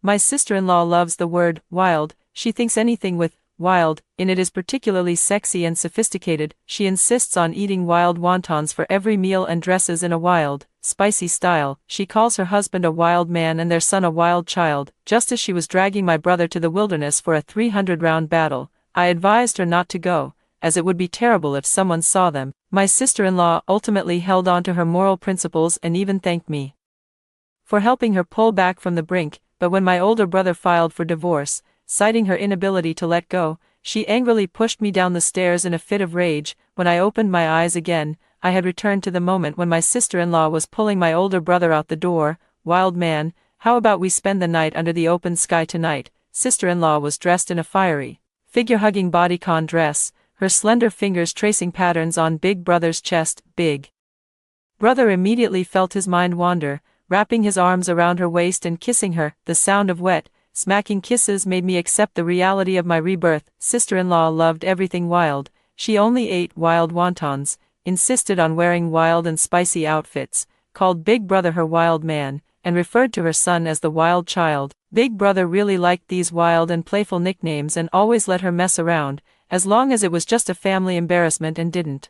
My sister-in-law loves the word wild. She thinks anything with wild in it is particularly sexy and sophisticated. She insists on eating wild wontons for every meal and dresses in a wild, spicy style. She calls her husband a wild man and their son a wild child. Just as she was dragging my brother to the wilderness for a 300-round battle, I advised her not to go, as it would be terrible if someone saw them. My sister-in-law ultimately held on to her moral principles and even thanked me for helping her pull back from the brink. But when my older brother filed for divorce, citing her inability to let go, she angrily pushed me down the stairs in a fit of rage. When I opened my eyes again, I had returned to the moment when my sister-in-law was pulling my older brother out the door. Wild man, how about we spend the night under the open sky tonight? Sister-in-law was dressed in a fiery, figure-hugging bodycon dress, her slender fingers tracing patterns on Big Brother's chest. Big Brother immediately felt his mind wander, wrapping his arms around her waist and kissing her. The sound of wet, smacking kisses made me accept the reality of my rebirth. Sister-in-law loved everything wild. She only ate wild wontons, insisted on wearing wild and spicy outfits, called Big Brother her wild man, and referred to her son as the wild child. Big Brother really liked these wild and playful nicknames and always let her mess around, as long as it was just a family embarrassment and didn't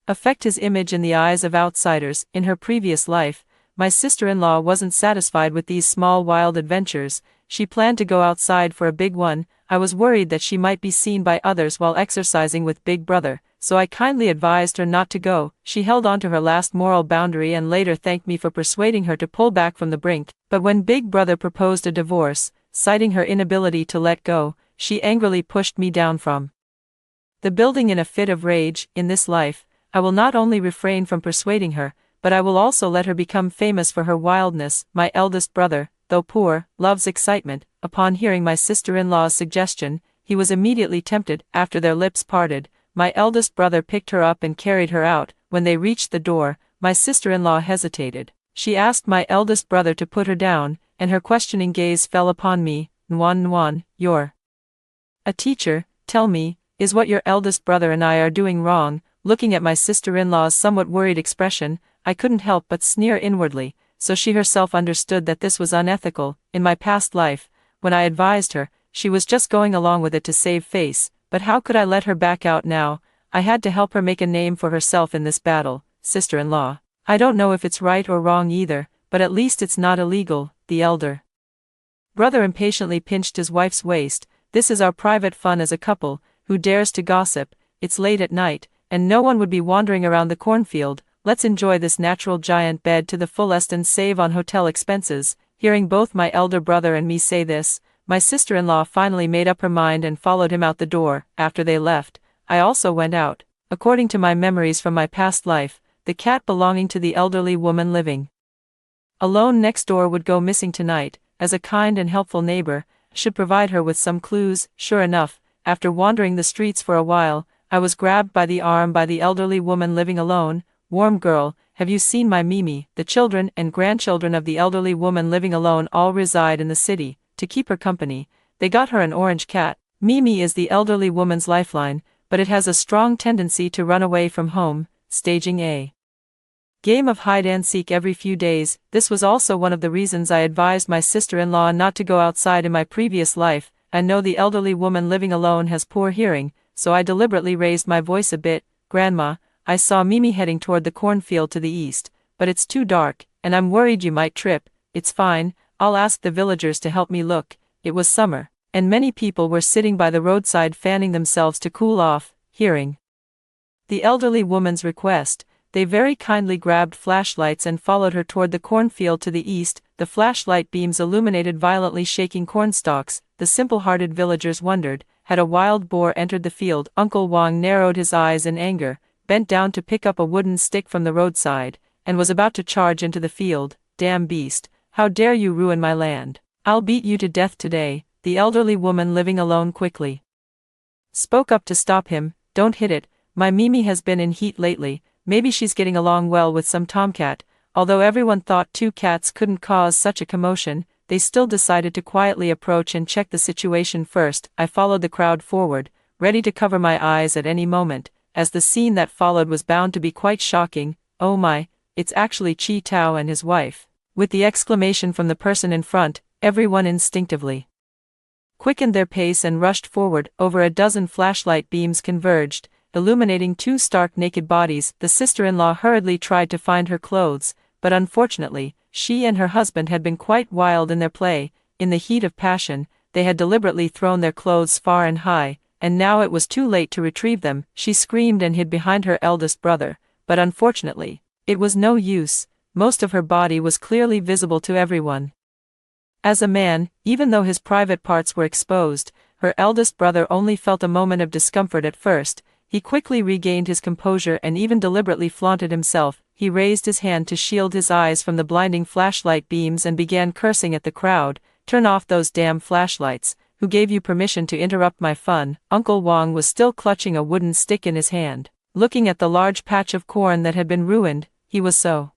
affect his image in the eyes of outsiders. In her previous life, my sister-in-law wasn't satisfied with these small wild adventures. She planned to go outside for a big one. I was worried that she might be seen by others while exercising with Big Brother, so I kindly advised her not to go. She held on to her last moral boundary and later thanked me for persuading her to pull back from the brink. But when Big Brother proposed a divorce, citing her inability to let go, she angrily pushed me down from the building in a fit of rage. In this life, I will not only refrain from persuading her, but I will also let her become famous for her wildness. My eldest brother, though poor, loves excitement. Upon hearing my sister-in-law's suggestion, he was immediately tempted. After their lips parted, my eldest brother picked her up and carried her out. When they reached the door, my sister-in-law hesitated. She asked my eldest brother to put her down, and her questioning gaze fell upon me. Nwan, you're a teacher, tell me, is what your eldest brother and I are doing wrong? Looking at my sister-in-law's somewhat worried expression, I couldn't help but sneer inwardly, so she herself understood that this was unethical. In my past life, when I advised her, she was just going along with it to save face, but how could I let her back out now? I had to help her make a name for herself in this battle. Sister-in-law, I don't know if it's right or wrong either, but at least it's not illegal. The elder brother impatiently pinched his wife's waist. This is our private fun as a couple. Who dares to gossip? It's late at night, and no one would be wandering around the cornfield. Let's enjoy this natural giant bed to the fullest and save on hotel expenses. Hearing both my elder brother and me say this, my sister-in-law finally made up her mind and followed him out the door. After they left, I also went out. According to my memories from my past life, the cat belonging to the elderly woman living alone next door would go missing tonight. As a kind and helpful neighbor, I should provide her with some clues. Sure enough, after wandering the streets for a while, I was grabbed by the arm by the elderly woman living alone. Warm girl, have you seen my Mimi? The children and grandchildren of the elderly woman living alone all reside in the city. To keep her company, they got her an orange cat. Mimi is the elderly woman's lifeline, but it has a strong tendency to run away from home, staging a game of hide-and-seek every few days. This was also one of the reasons I advised my sister-in-law not to go outside in my previous life. I know the elderly woman living alone has poor hearing, so I deliberately raised my voice a bit. Grandma, I saw Mimi heading toward the cornfield to the east, but it's too dark, and I'm worried you might trip. It's fine, I'll ask the villagers to help me look. It was summer, and many people were sitting by the roadside fanning themselves to cool off. Hearing the elderly woman's request, they very kindly grabbed flashlights and followed her toward the cornfield to the east. The flashlight beams illuminated violently shaking cornstalks. The simple-hearted villagers wondered, had a wild boar entered the field? Uncle Wang narrowed his eyes in anger, bent down to pick up a wooden stick from the roadside, and was about to charge into the field. Damn beast, how dare you ruin my land? I'll beat you to death today. The elderly woman living alone quickly spoke up to stop him. Don't hit it, my Mimi has been in heat lately. Maybe she's getting along well with some tomcat. Although everyone thought two cats couldn't cause such a commotion, they still decided to quietly approach and check the situation first. I followed the crowd forward, ready to cover my eyes at any moment, as the scene that followed was bound to be quite shocking. Oh my, it's actually Chi Tao and his wife. With the exclamation from the person in front, Everyone instinctively quickened their pace and rushed forward. Over a dozen flashlight beams converged, illuminating two stark naked bodies. The sister-in-law hurriedly tried to find her clothes, but unfortunately, she and her husband had been quite wild in their play. In the heat of passion, they had deliberately thrown their clothes far and high, and now it was too late to retrieve them. She screamed and hid behind her eldest brother, but unfortunately, it was no use. Most of her body was clearly visible to everyone. As a man, even though his private parts were exposed, her eldest brother only felt a moment of discomfort at first. He quickly regained his composure and even deliberately flaunted himself. He raised his hand to shield his eyes from the blinding flashlight beams and began cursing at the crowd. "Turn off those damn flashlights. Who gave you permission to interrupt my fun?" Uncle Wang was still clutching a wooden stick in his hand. Looking at the large patch of corn that had been ruined, he was so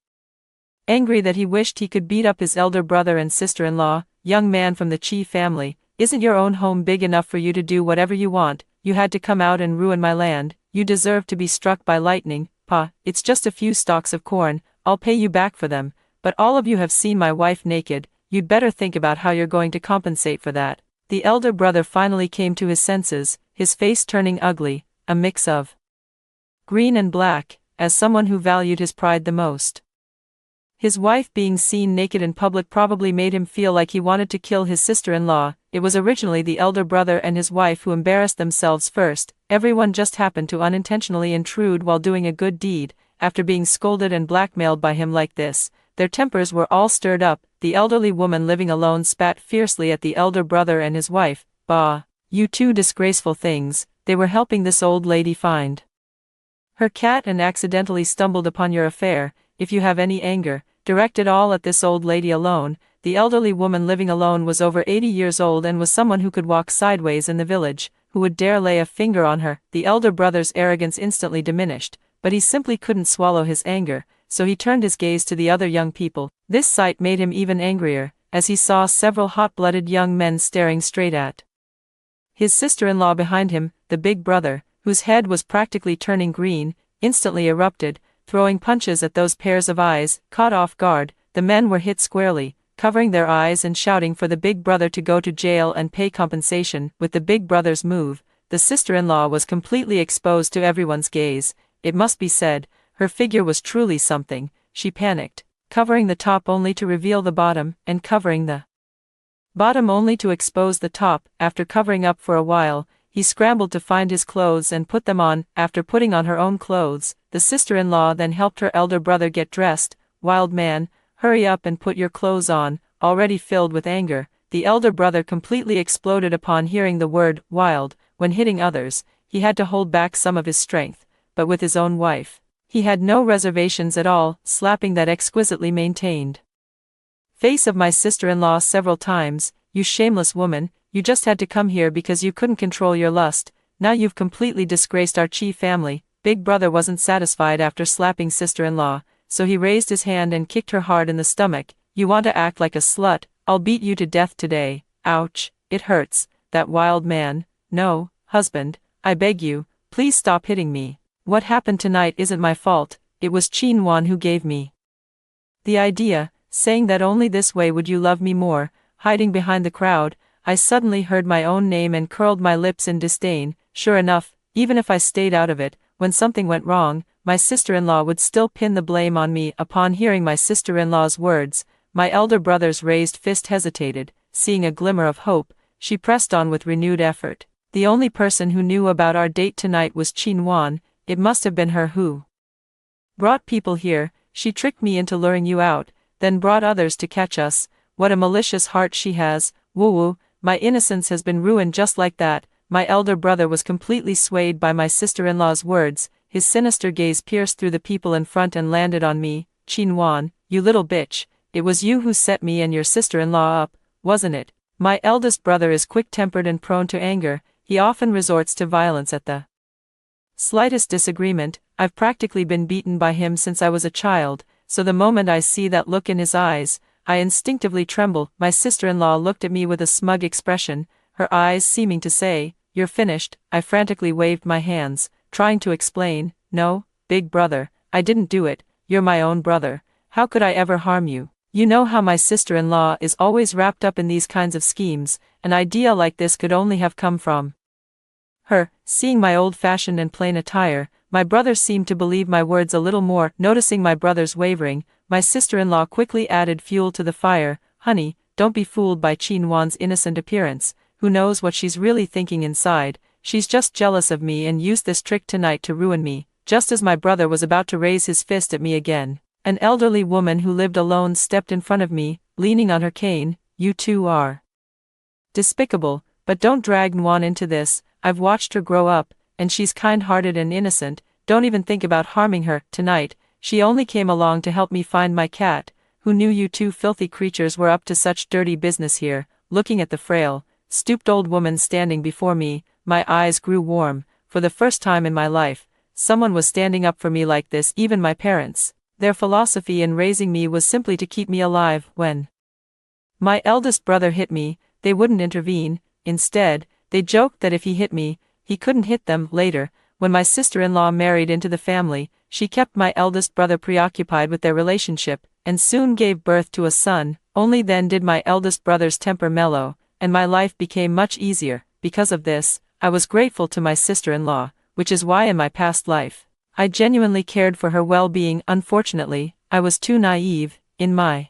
angry that he wished he could beat up his elder brother and sister-in-law. "Young man from the Chi family, isn't your own home big enough for you to do whatever you want? You had to come out and ruin my land. You deserve to be struck by lightning." "Pa, it's just a few stalks of corn, I'll pay you back for them, but all of you have seen my wife naked, you'd better think about how you're going to compensate for that." The elder brother finally came to his senses, his face turning ugly, a mix of green and black, as someone who valued his pride the most. His wife being seen naked in public probably made him feel like he wanted to kill his sister-in-law. It was originally the elder brother and his wife who embarrassed themselves first. Everyone just happened to unintentionally intrude while doing a good deed. After being scolded and blackmailed by him like this, their tempers were all stirred up. The elderly woman living alone spat fiercely at the elder brother and his wife. "Bah, you two disgraceful things." They were helping this old lady find her cat and accidentally stumbled upon your affair. "If you have any anger, direct it all at this old lady alone." The elderly woman living alone was over 80 years old and was someone who could walk sideways in the village. Who would dare lay a finger on her? The elder brother's arrogance instantly diminished, but he simply couldn't swallow his anger, so he turned his gaze to the other young people. This sight made him even angrier, as he saw several hot-blooded young men staring straight at his sister-in-law behind him. The big brother, whose head was practically turning green, instantly erupted, throwing punches at those pairs of eyes. Caught off guard, the men were hit squarely, covering their eyes and shouting for the big brother to go to jail and pay compensation. With the big brother's move, the sister-in-law was completely exposed to everyone's gaze. It must be said, her figure was truly something. She panicked, covering the top only to reveal the bottom, and covering the bottom only to expose the top. After covering up for a while, he scrambled to find his clothes and put them on. After putting on her own clothes, the sister-in-law then helped her elder brother get dressed. "Wild man, hurry up and put your clothes on." Already filled with anger, the elder brother completely exploded upon hearing the word "wild." When hitting others, he had to hold back some of his strength, but with his own wife, he had no reservations at all, slapping that exquisitely maintained face of my sister-in-law several times. "You shameless woman, you just had to come here because you couldn't control your lust. Now you've completely disgraced our Chi family." Big brother wasn't satisfied after slapping sister-in-law, so he raised his hand and kicked her hard in the stomach. "You want to act like a slut? I'll beat you to death today." "Ouch, it hurts." That wild man. "No, husband, I beg you, please stop hitting me. What happened tonight isn't my fault, it was Chin Wan who gave me the idea, saying that only this way would you love me more." Hiding behind the crowd, I suddenly heard my own name and curled my lips in disdain. Sure enough, even if I stayed out of it, when something went wrong, my sister-in-law would still pin the blame on me. Upon hearing my sister-in-law's words, my elder brother's raised fist hesitated. Seeing a glimmer of hope, she pressed on with renewed effort. "The only person who knew about our date tonight was Chin Wan. It must have been her who brought people here. She tricked me into luring you out, then brought others to catch us. What a malicious heart she has. Woo-woo, my innocence has been ruined just like that." My elder brother was completely swayed by my sister-in-law's words. His sinister gaze pierced through the people in front and landed on me. "Chin Wan, you little bitch, it was you who set me and your sister-in-law up, wasn't it?" My eldest brother is quick-tempered and prone to anger. He often resorts to violence at the slightest disagreement. I've practically been beaten by him since I was a child, so the moment I see that look in his eyes, I instinctively tremble. My sister-in-law looked at me with a smug expression, her eyes seeming to say, "You're finished." I frantically waved my hands, trying to explain. "No, big brother, I didn't do it. You're my own brother. How could I ever harm you?" You know how my sister-in-law is always wrapped up in these kinds of schemes. An idea like this could only have come from her. Seeing my old-fashioned and plain attire, my brother seemed to believe my words a little more. Noticing my brother's wavering, my sister-in-law quickly added fuel to the fire. Honey, don't be fooled by Qinwan's innocent appearance. Who knows what she's really thinking inside? She's just jealous of me and used this trick tonight to ruin me. Just as my brother was about to raise his fist at me again, an elderly woman who lived alone stepped in front of me, leaning on her cane. You two are despicable, but don't drag Nguyen into this. I've watched her grow up, and she's kind-hearted and innocent. Don't even think about harming her. Tonight, she only came along to help me find my cat. Who knew you two filthy creatures were up to such dirty business here? Looking at the frail, stooped old woman standing before me, my eyes grew warm. For the first time in my life, someone was standing up for me like this. Even my parents. Their philosophy in raising me was simply to keep me alive. When my eldest brother hit me, they wouldn't intervene. Instead, they joked that if he hit me, he couldn't hit them. Later, when my sister-in-law married into the family, she kept my eldest brother preoccupied with their relationship, and soon gave birth to a son. Only then did my eldest brother's temper mellow, and my life became much easier. Because of this, I was grateful to my sister-in-law, which is why in my past life, I genuinely cared for her well-being. Unfortunately, I was too naive. In my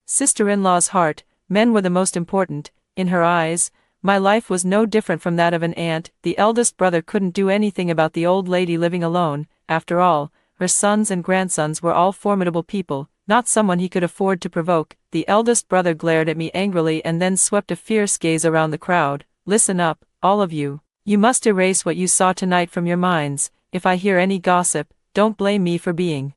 sister-in-law's heart, men were the most important. In her eyes, my life was no different from that of an ant. The eldest brother couldn't do anything about the old lady living alone. After all, her sons and grandsons were all formidable people, not someone he could afford to provoke. The eldest brother glared at me angrily and then swept a fierce gaze around the crowd. Listen up, all of you. You must erase what you saw tonight from your minds. If I hear any gossip, don't blame me for being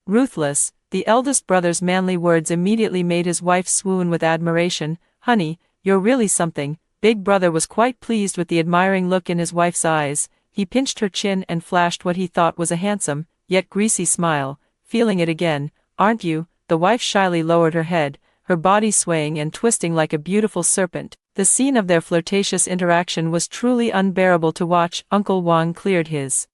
ruthless. The eldest brother's manly words immediately made his wife swoon with admiration. Honey, you're really something. Big brother was quite pleased with the admiring look in his wife's eyes. He pinched her chin and flashed what he thought was a handsome, yet greasy smile. Feeling it again, aren't you? The wife shyly lowered her head, her body swaying and twisting like a beautiful serpent. The scene of their flirtatious interaction was truly unbearable to watch. Uncle Wang cleared his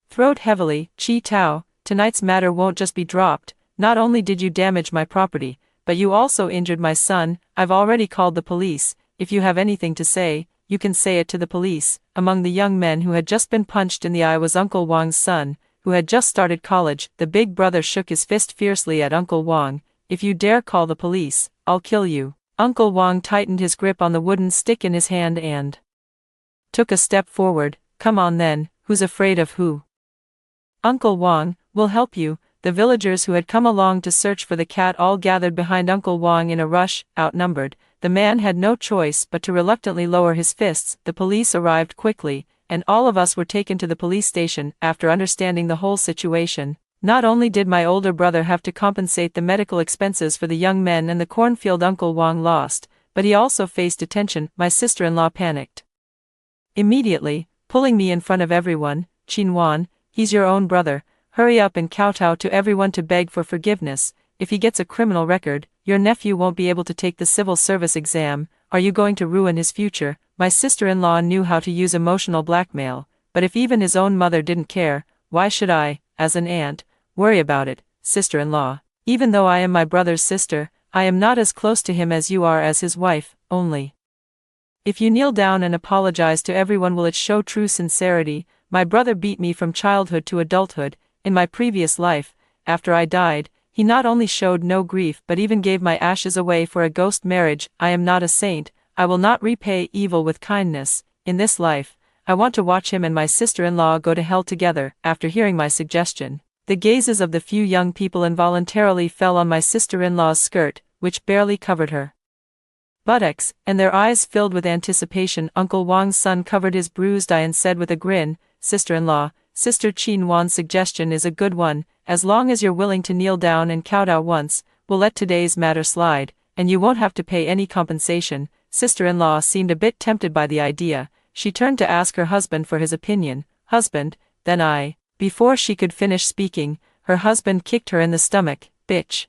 throat heavily. Chi Tao, tonight's matter won't just be dropped. Not only did you damage my property, but you also injured my son. I've already called the police. If you have anything to say, you can say it to the police. Among the young men who had just been punched in the eye was Uncle Wang's son, who had just started college. The big brother shook his fist fiercely at Uncle Wang. If you dare call the police, I'll kill you. Uncle Wang tightened his grip on the wooden stick in his hand and took a step forward. Come on then, who's afraid of who? Uncle Wang, we'll help you. The villagers who had come along to search for the cat all gathered behind Uncle Wang in a rush. Outnumbered, the man had no choice but to reluctantly lower his fists. The police arrived quickly, and all of us were taken to the police station. After understanding the whole situation, not only did my older brother have to compensate the medical expenses for the young men and the cornfield Uncle Wang lost, but he also faced detention. My sister-in-law panicked immediately, pulling me in front of everyone. Qinwan, he's your own brother. Hurry up and kowtow to everyone to beg for forgiveness. If he gets a criminal record, your nephew won't be able to take the civil service exam. Are you going to ruin his future? My sister-in-law knew how to use emotional blackmail, but if even his own mother didn't care, why should I, as an aunt, worry about it? Sister-in-law, even though I am my brother's sister, I am not as close to him as you are as his wife. Only if you kneel down and apologize to everyone will it show true sincerity. My brother beat me from childhood to adulthood. In my previous life, after I died, he not only showed no grief but even gave my ashes away for a ghost marriage. I am not a saint. I will not repay evil with kindness. In this life, I want to watch him and my sister-in-law go to hell together. After hearing my suggestion, the gazes of the few young people involuntarily fell on my sister-in-law's skirt, which barely covered her buttocks, and their eyes filled with anticipation. Uncle Wang's son covered his bruised eye and said with a grin, Sister-in-law, Sister Qinwan's suggestion is a good one. As long as you're willing to kneel down and kowtow once, we'll let today's matter slide, and you won't have to pay any compensation. Sister-in-law seemed a bit tempted by the idea. She turned to ask her husband for his opinion. Husband, then I. Before she could finish speaking, her husband kicked her in the stomach. Bitch.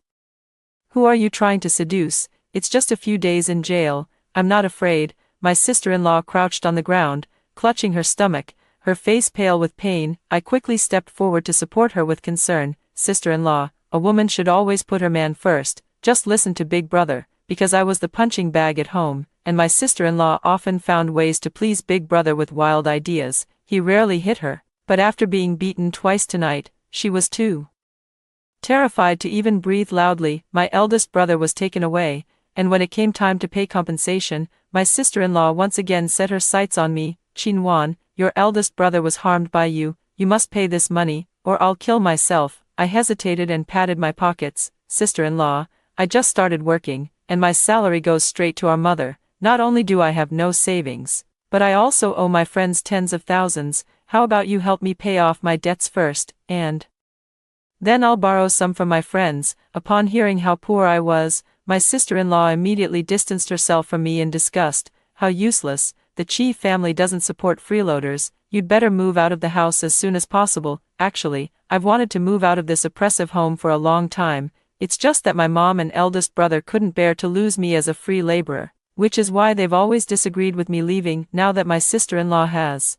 Who are you trying to seduce? It's just a few days in jail. I'm not afraid. My sister-in-law crouched on the ground, clutching her stomach, her face pale with pain. I quickly stepped forward to support her with concern. Sister-in-law, a woman should always put her man first. Just listen to Big Brother, because I was the punching bag at home, and my sister-in-law often found ways to please Big Brother with wild ideas. He rarely hit her, but after being beaten twice tonight, she was too terrified to even breathe loudly. My eldest brother was taken away, and when it came time to pay compensation, my sister-in-law once again set her sights on me. Chinwan, your eldest brother was harmed by you, you must pay this money, or I'll kill myself. I hesitated and patted my pockets. Sister-in-law, I just started working, and my salary goes straight to our mother. Not only do I have no savings, but I also owe my friends tens of thousands. How about you help me pay off my debts first, and then I'll borrow some from my friends. Upon hearing how poor I was, my sister-in-law immediately distanced herself from me in disgust. How useless, the Chi family doesn't support freeloaders, you'd better move out of the house as soon as possible. Actually, I've wanted to move out of this oppressive home for a long time, it's just that my mom and eldest brother couldn't bear to lose me as a free laborer, which is why they've always disagreed with me leaving. Now that my sister-in-law has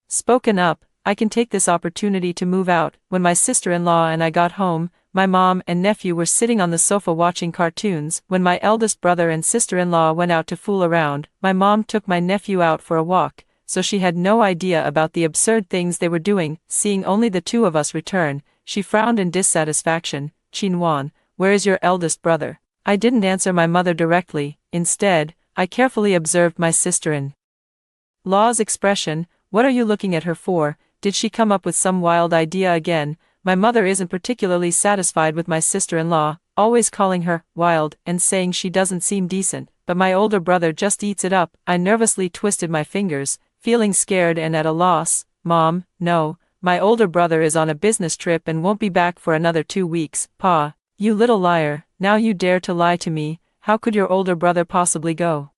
spoken up, I can take this opportunity to move out. When my sister-in-law and I got home, my mom and nephew were sitting on the sofa watching cartoons. When my eldest brother and sister-in-law went out to fool around, my mom took my nephew out for a walk, so she had no idea about the absurd things they were doing. Seeing only the two of us return, she frowned in dissatisfaction. Chinwan, where is your eldest brother? I didn't answer my mother directly. Instead, I carefully observed my sister-in-law's expression. What are you looking at her for? Did she come up with some wild idea again? My mother isn't particularly satisfied with my sister-in-law, always calling her wild and saying she doesn't seem decent, but my older brother just eats it up. I nervously twisted my fingers, feeling scared and at a loss. Mom, no, my older brother is on a business trip and won't be back for another 2 weeks. Pa, you little liar, now you dare to lie to me. How could your older brother possibly go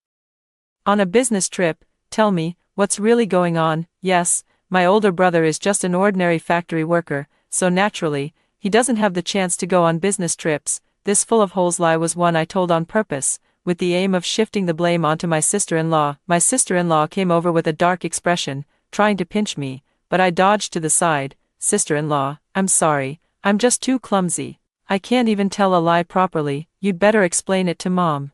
on a business trip? Tell me, what's really going on? Yes, my older brother is just an ordinary factory worker, so naturally, he doesn't have the chance to go on business trips. This full of holes lie was one I told on purpose, with the aim of shifting the blame onto my sister-in-law. My sister-in-law came over with a dark expression, trying to pinch me, but I dodged to the side. Sister-in-law, I'm sorry, I'm just too clumsy. I can't even tell a lie properly. You'd better explain it to Mom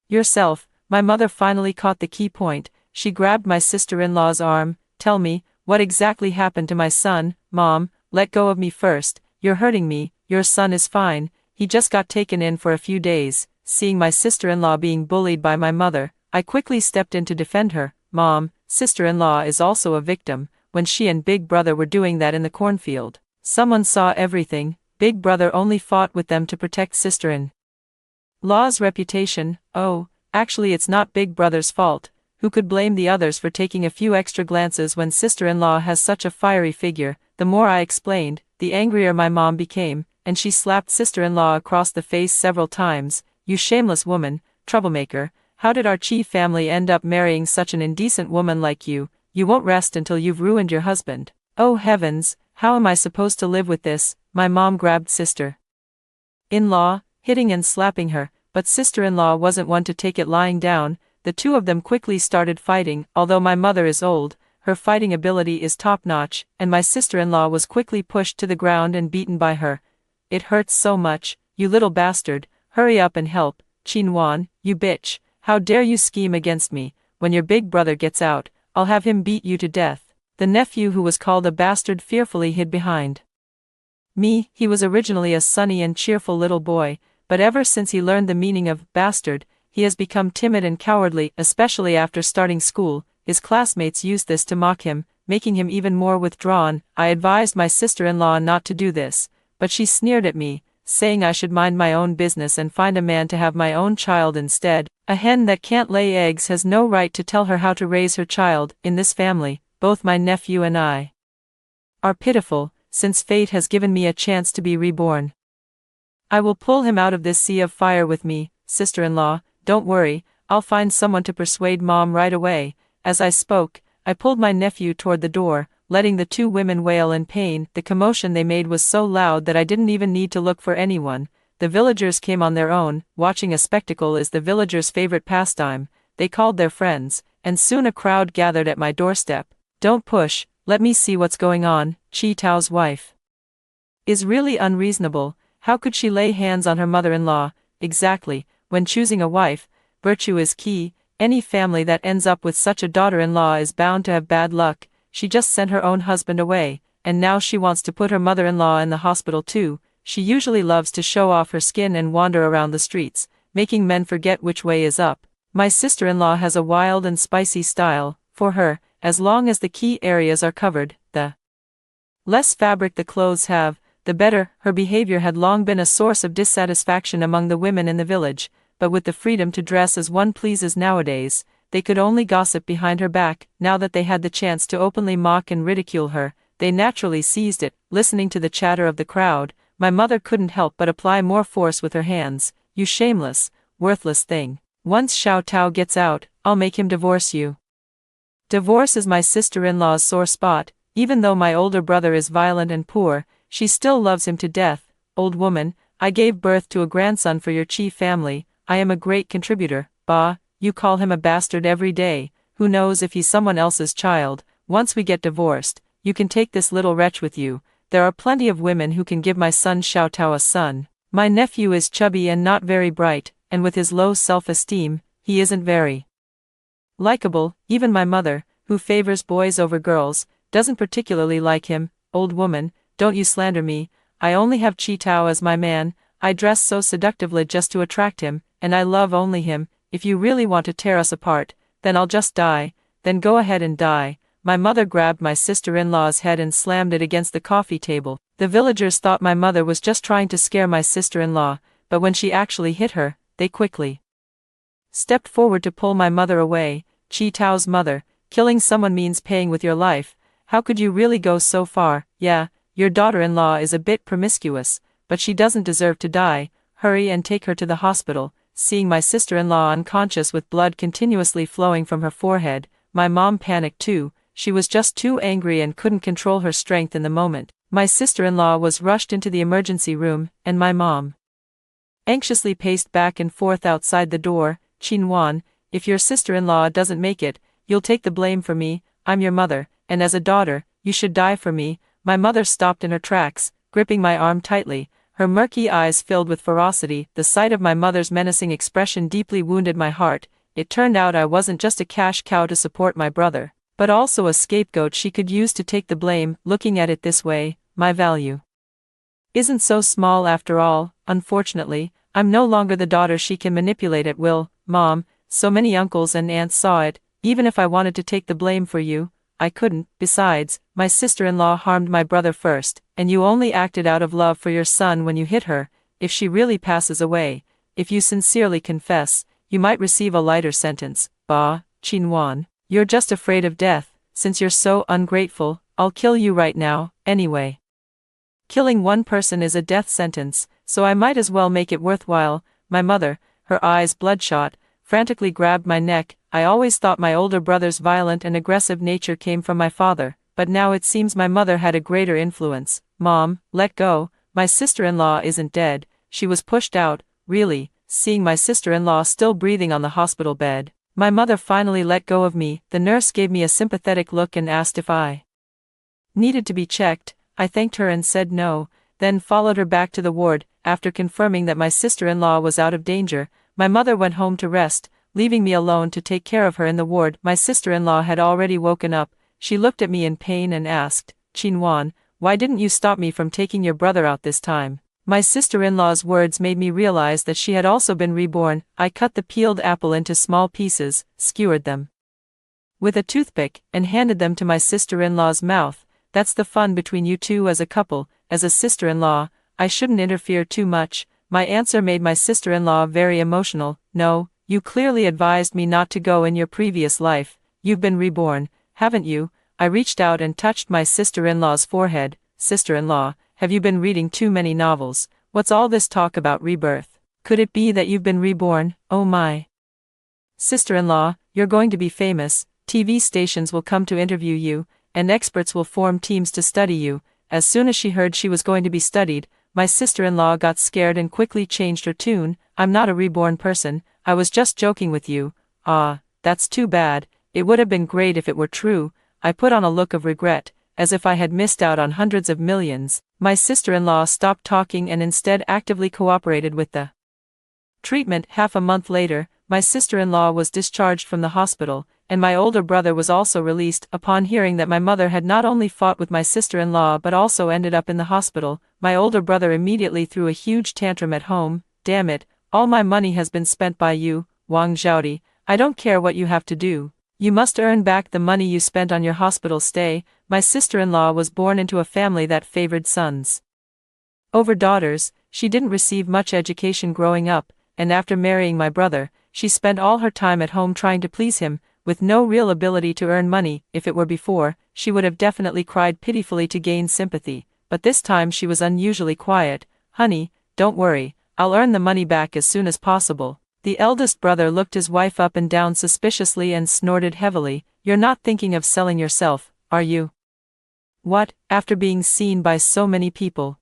yourself. My mother finally caught the key point. She grabbed my sister-in-law's arm. Tell me, what exactly happened to my son? Mom, let go of me first, you're hurting me. Your son is fine, he just got taken in for a few days. Seeing my sister-in-law being bullied by my mother, I quickly stepped in to defend her. Mom, sister-in-law is also a victim. When she and Big Brother were doing that in the cornfield, someone saw everything. Big Brother only fought with them to protect sister-in-law's reputation. Oh, actually it's not Big Brother's fault. Who could blame the others for taking a few extra glances when sister-in-law has such a fiery figure? The more I explained, the angrier my mom became, and she slapped sister-in-law across the face several times. You shameless woman, troublemaker, how did our Chi family end up marrying such an indecent woman like you? You won't rest until you've ruined your husband. Oh heavens, how am I supposed to live with this? My mom grabbed sister-in-law, hitting and slapping her, but sister-in-law wasn't one to take it lying down. The two of them quickly started fighting. Although my mother is old, her fighting ability is top-notch, and my sister-in-law was quickly pushed to the ground and beaten by her. It hurts so much. You little bastard, hurry up and help. Chinwan, you bitch, how dare you scheme against me? When your big brother gets out, I'll have him beat you to death. The nephew, who was called a bastard, fearfully hid behind me. He was originally a sunny and cheerful little boy, but ever since he learned the meaning of bastard, he has become timid and cowardly, especially after starting school. His classmates used this to mock him, making him even more withdrawn. I advised my sister-in-law not to do this, but she sneered at me, saying I should mind my own business and find a man to have my own child instead. A hen that can't lay eggs has no right to tell her how to raise her child. In this family, both my nephew and I are pitiful, since fate has given me a chance to be reborn. I will pull him out of this sea of fire with me. Sister-in-law, don't worry, I'll find someone to persuade Mom right away. As I spoke, I pulled my nephew toward the door, letting the two women wail in pain. The commotion they made was so loud that I didn't even need to look for anyone. The villagers came on their own. Watching a spectacle is the villagers' favorite pastime. They called their friends, and soon a crowd gathered at my doorstep. Don't push, let me see what's going on. Chi Tao's wife is really unreasonable. How could she lay hands on her mother-in-law? Exactly, when choosing a wife, virtue is key. Any family that ends up with such a daughter-in-law is bound to have bad luck. She just sent her own husband away, and now she wants to put her mother-in-law in the hospital too. She usually loves to show off her skin and wander around the streets, making men forget which way is up. My sister-in-law has a wild and spicy style. For her, as long as the key areas are covered, the less fabric the clothes have, the better. Her behavior had long been a source of dissatisfaction among the women in the village, but with the freedom to dress as one pleases nowadays, they could only gossip behind her back. Now that they had the chance to openly mock and ridicule her, they naturally seized it. Listening to the chatter of the crowd, my mother couldn't help but apply more force with her hands. You shameless, worthless thing. Once Xiao Tao gets out, I'll make him divorce you. Divorce is my sister-in-law's sore spot. Even though my older brother is violent and poor, she still loves him to death. Old woman, I gave birth to a grandson for your chief family. I am a great contributor. Bah, you call him a bastard every day. Who knows if he's someone else's child? Once we get divorced, you can take this little wretch with you. There are plenty of women who can give my son Xiao Tao a son. My nephew is chubby and not very bright, and with his low self-esteem, he isn't very likable. Even my mother, who favors boys over girls, doesn't particularly like him. Old woman, don't you slander me. I only have Chi Tao as my man. I dress so seductively just to attract him, and I love only him. If you really want to tear us apart, then I'll just die. Then go ahead and die. My mother grabbed my sister-in-law's head and slammed it against the coffee table. The villagers thought my mother was just trying to scare my sister-in-law, but when she actually hit her, they quickly stepped forward to pull my mother away. Chi Tao's mother, killing someone means paying with your life. How could you really go so far? Yeah, your daughter-in-law is a bit promiscuous, but she doesn't deserve to die. Hurry and take her to the hospital. Seeing my sister-in-law unconscious with blood continuously flowing from her forehead, my mom panicked too. She was just too angry and couldn't control her strength in the moment. My sister-in-law was rushed into the emergency room, and my mom anxiously paced back and forth outside the door. Qinwan, if your sister-in-law doesn't make it, you'll take the blame for me. I'm your mother, and as a daughter, you should die for me. My mother stopped in her tracks, gripping my arm tightly. Her murky eyes filled with ferocity. The sight of my mother's menacing expression deeply wounded my heart. It turned out I wasn't just a cash cow to support my brother, but also a scapegoat she could use to take the blame. Looking at it this way, my value isn't so small after all. Unfortunately, I'm no longer the daughter she can manipulate at will. Mom, so many uncles and aunts saw it. Even if I wanted to take the blame for you, I couldn't. Besides, my sister-in-law harmed my brother first, and you only acted out of love for your son when you hit her. If she really passes away, if you sincerely confess, you might receive a lighter sentence. Bah, Qinwan, you're just afraid of death. Since you're so ungrateful, I'll kill you right now, anyway. Killing one person is a death sentence, so I might as well make it worthwhile. My mother, her eyes bloodshot, frantically grabbed my neck. I always thought my older brother's violent and aggressive nature came from my father, but now it seems my mother had a greater influence. Mom, let go. My sister-in-law isn't dead. She was pushed out. Really? Seeing my sister-in-law still breathing on the hospital bed, my mother finally let go of me. The nurse gave me a sympathetic look and asked if I needed to be checked. I thanked her and said no, then followed her back to the ward. After confirming that my sister-in-law was out of danger, my mother went home to rest, leaving me alone to take care of her in the ward. My sister-in-law had already woken up. She looked at me in pain and asked, Qinwan, why didn't you stop me from taking your brother out this time? My sister-in-law's words made me realize that she had also been reborn. I cut the peeled apple into small pieces, skewered them with a toothpick, and handed them to my sister-in-law's mouth. That's the fun between you two as a couple. As a sister-in-law, I shouldn't interfere too much. My answer made my sister-in-law very emotional. No, you clearly advised me not to go in your previous life. You've been reborn, haven't you? I reached out and touched my sister-in-law's forehead. Sister-in-law, have you been reading too many novels? What's all this talk about rebirth? Could it be that you've been reborn? Oh my. Sister-in-law, you're going to be famous. TV stations will come to interview you, and experts will form teams to study you. As soon as she heard she was going to be studied, my sister-in-law got scared and quickly changed her tune. I'm not a reborn person, I was just joking with you. Ah, that's too bad. It would have been great if it were true. I put on a look of regret, as if I had missed out on hundreds of millions. My sister-in-law stopped talking and instead actively cooperated with the treatment. Half a month later, my sister-in-law was discharged from the hospital, and my older brother was also released. Upon hearing that my mother had not only fought with my sister-in-law but also ended up in the hospital, my older brother immediately threw a huge tantrum at home. Damn it, all my money has been spent by you, Wang Zhaodi. I don't care what you have to do. You must earn back the money you spent on your hospital stay. My sister-in-law was born into a family that favored sons over daughters. She didn't receive much education growing up, and after marrying my brother, she spent all her time at home trying to please him, with no real ability to earn money. If it were before, she would have definitely cried pitifully to gain sympathy, but this time she was unusually quiet. Honey, don't worry, I'll earn the money back as soon as possible. The eldest brother looked his wife up and down suspiciously and snorted heavily. You're not thinking of selling yourself, are you? What, after being seen by so many people?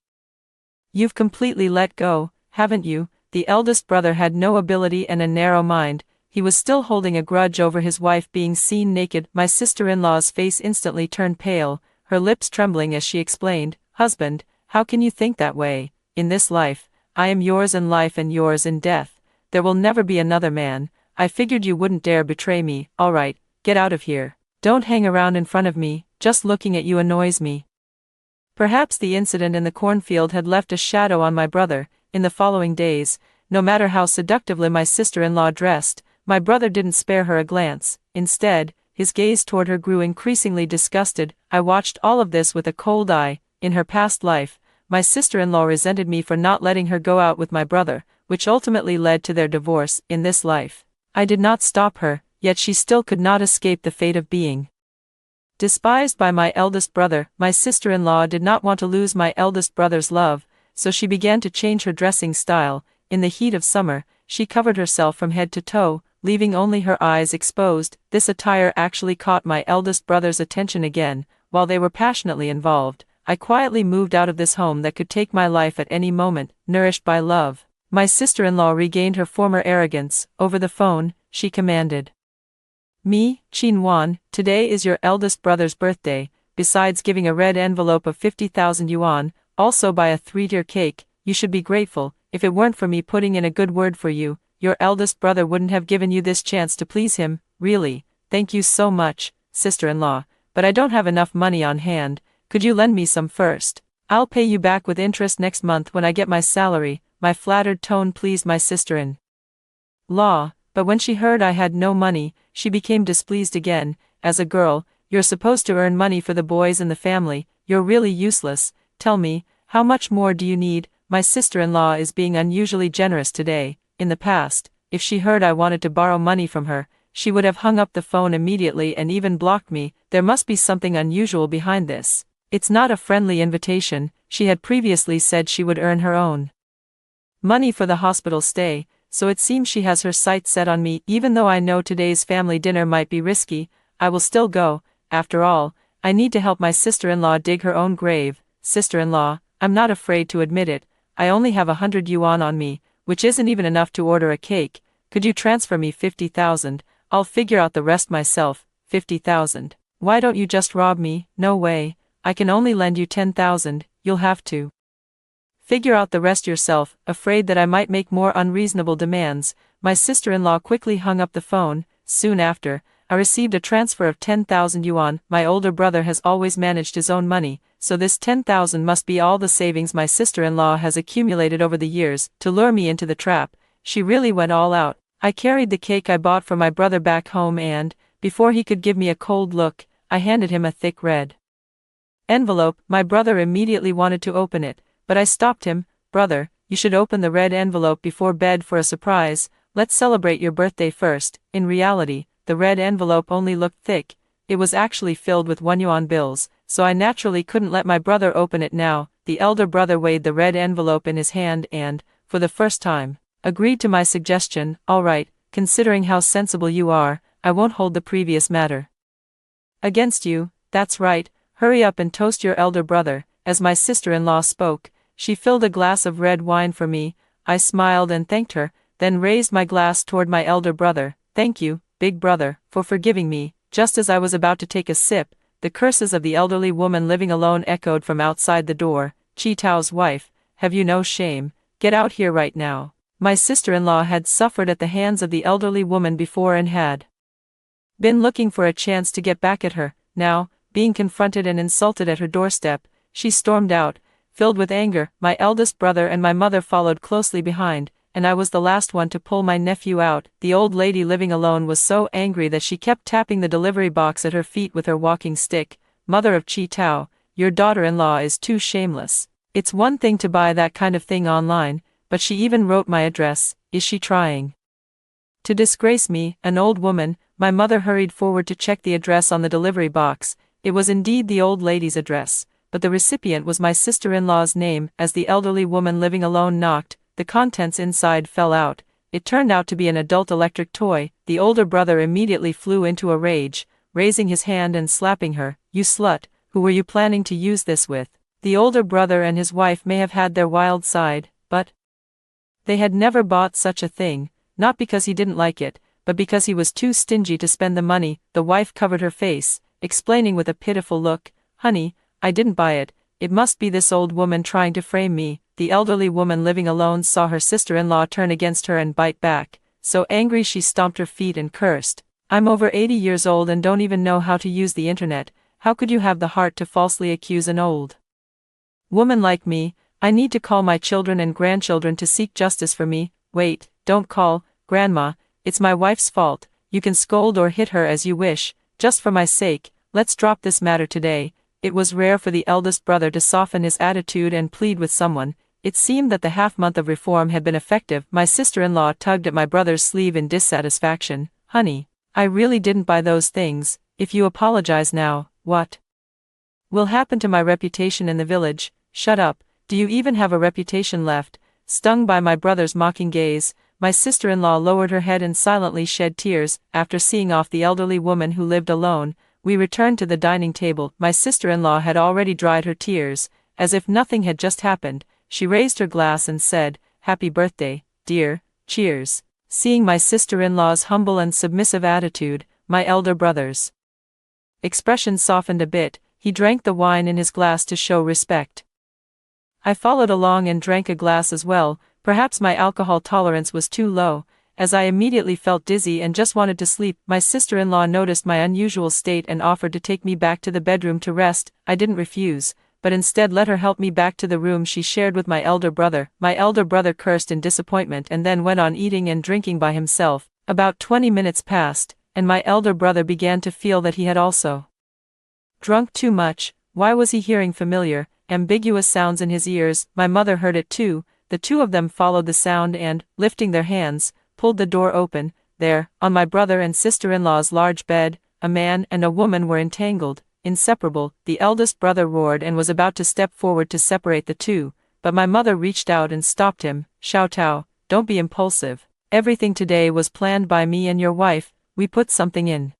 You've completely let go, haven't you? The eldest brother had no ability and a narrow mind. He was still holding a grudge over his wife being seen naked. My sister-in-law's face instantly turned pale, her lips trembling as she explained, Husband, how can you think that way? In this life, I am yours in life and yours in death. There will never be another man. I figured you wouldn't dare betray me. All right, get out of here. Don't hang around in front of me, just looking at you annoys me. Perhaps the incident in the cornfield had left a shadow on my brother. In the following days, no matter how seductively my sister-in-law dressed, my brother didn't spare her a glance. Instead, his gaze toward her grew increasingly disgusted. I watched all of this with a cold eye. In her past life, my sister-in-law resented me for not letting her go out with my brother, which ultimately led to their divorce. In this life, I did not stop her, yet she still could not escape the fate of being despised by my eldest brother. My sister-in-law did not want to lose my eldest brother's love, so she began to change her dressing style. In the heat of summer, she covered herself from head to toe, leaving only her eyes exposed. This attire actually caught my eldest brother's attention again. While they were passionately involved, I quietly moved out of this home that could take my life at any moment. Nourished by love, my sister-in-law regained her former arrogance. Over the phone, she commanded me, Qin, today is your eldest brother's birthday. Besides giving a red envelope of 50,000 yuan, also buy a 3-tier cake. You should be grateful. If it weren't for me putting in a good word for you, your eldest brother wouldn't have given you this chance to please him. Really, thank you so much, sister-in-law, but I don't have enough money on hand. Could you lend me some first? I'll pay you back with interest next month when I get my salary. My flattered tone pleased my sister-in-law, but when she heard I had no money, she became displeased again. As a girl, you're supposed to earn money for the boys in the family. You're really useless. Tell me, how much more do you need? My sister-in-law is being unusually generous today. In the past, if she heard I wanted to borrow money from her, she would have hung up the phone immediately and even blocked me. There must be something unusual behind this. It's not a friendly invitation. She had previously said she would earn her own money for the hospital stay, so it seems she has her sights set on me. Even though I know today's family dinner might be risky, I will still go. After all, I need to help my sister-in-law dig her own grave. Sister-in-law, I'm not afraid to admit it. I only have 100 yuan on me, which isn't even enough to order a cake. Could you transfer me 50,000? I'll figure out the rest myself. 50,000. Why don't you just rob me? No way. I can only lend you 10,000. You'll have to figure out the rest yourself. Afraid that I might make more unreasonable demands, my sister-in-law quickly hung up the phone. Soon after, I received a transfer of 10,000 yuan. My older brother has always managed his own money, so this 10,000 must be all the savings my sister-in-law has accumulated over the years. To lure me into the trap, she really went all out. I carried the cake I bought for my brother back home and, before he could give me a cold look, I handed him a thick red envelope. My brother immediately wanted to open it, but I stopped him. Brother, you should open the red envelope before bed for a surprise. Let's celebrate your birthday first. In reality, the red envelope only looked thick. It was actually filled with 1 yuan bills, so I naturally couldn't let my brother open it now. The elder brother weighed the red envelope in his hand and, for the first time, agreed to my suggestion. All right, considering how sensible you are, I won't hold the previous matter against you. That's right, hurry up and toast your elder brother. As my sister-in-law spoke, she filled a glass of red wine for me. I smiled and thanked her, then raised my glass toward my elder brother. Thank you, big brother, for forgiving me. Just as I was about to take a sip, the curses of the elderly woman living alone echoed from outside the door. Chi Tao's wife, have you no shame? Get out here right now. My sister-in-law had suffered at the hands of the elderly woman before and had been looking for a chance to get back at her. Now, being confronted and insulted at her doorstep, she stormed out, filled with anger. My eldest brother and my mother followed closely behind, and I was the last one to pull my nephew out. The old lady living alone was so angry that she kept tapping the delivery box at her feet with her walking stick. Mother of Chi Tao, your daughter-in-law is too shameless. It's one thing to buy that kind of thing online, but she even wrote my address. Is she trying to disgrace me? An old woman. My mother hurried forward to check the address on the delivery box. It was indeed the old lady's address, but the recipient was my sister-in-law's name. As the elderly woman living alone knocked, the contents inside fell out. It turned out to be an adult electric toy. The older brother immediately flew into a rage, raising his hand and slapping her. You slut, who were you planning to use this with? The older brother and his wife may have had their wild side, but they had never bought such a thing, not because he didn't like it, but because he was too stingy to spend the money. The wife covered her face, explaining with a pitiful look, Honey, I didn't buy it, it must be this old woman trying to frame me. The elderly woman living alone saw her sister-in-law turn against her and bite back. So angry she stomped her feet and cursed. I'm over 80 years old and don't even know how to use the internet. How could you have the heart to falsely accuse an old woman like me? I need to call my children and grandchildren to seek justice for me. Wait, don't call, Grandma, it's my wife's fault. You can scold or hit her as you wish, just for my sake, let's drop this matter today. It was rare for the eldest brother to soften his attitude and plead with someone. It seemed that the half-month of reform had been effective. My sister-in-law tugged at my brother's sleeve in dissatisfaction. Honey, I really didn't buy those things. If you apologize now, what will happen to my reputation in the village? Shut up, do you even have a reputation left? Stung by my brother's mocking gaze, my sister-in-law lowered her head and silently shed tears. After seeing off the elderly woman who lived alone, we returned to the dining table. My sister-in-law had already dried her tears. As if nothing had just happened, she raised her glass and said, Happy birthday, dear, cheers. Seeing my sister-in-law's humble and submissive attitude, my elder brother's expression softened a bit. He drank the wine in his glass to show respect. I followed along and drank a glass as well. Perhaps my alcohol tolerance was too low, as I immediately felt dizzy and just wanted to sleep. My sister-in-law noticed my unusual state and offered to take me back to the bedroom to rest. I didn't refuse, but instead let her help me back to the room she shared with my elder brother. My elder brother cursed in disappointment and then went on eating and drinking by himself. About 20 minutes passed, and my elder brother began to feel that he had also drunk too much. Why was he hearing familiar, ambiguous sounds in his ears? My mother heard it too. The two of them followed the sound and, lifting their hands, pulled the door open. There, on my brother and sister-in-law's large bed, a man and a woman were entangled, inseparable. The eldest brother roared and was about to step forward to separate the two, but my mother reached out and stopped him. Xiao Tao, don't be impulsive. Everything today was planned by me and your wife. We put something in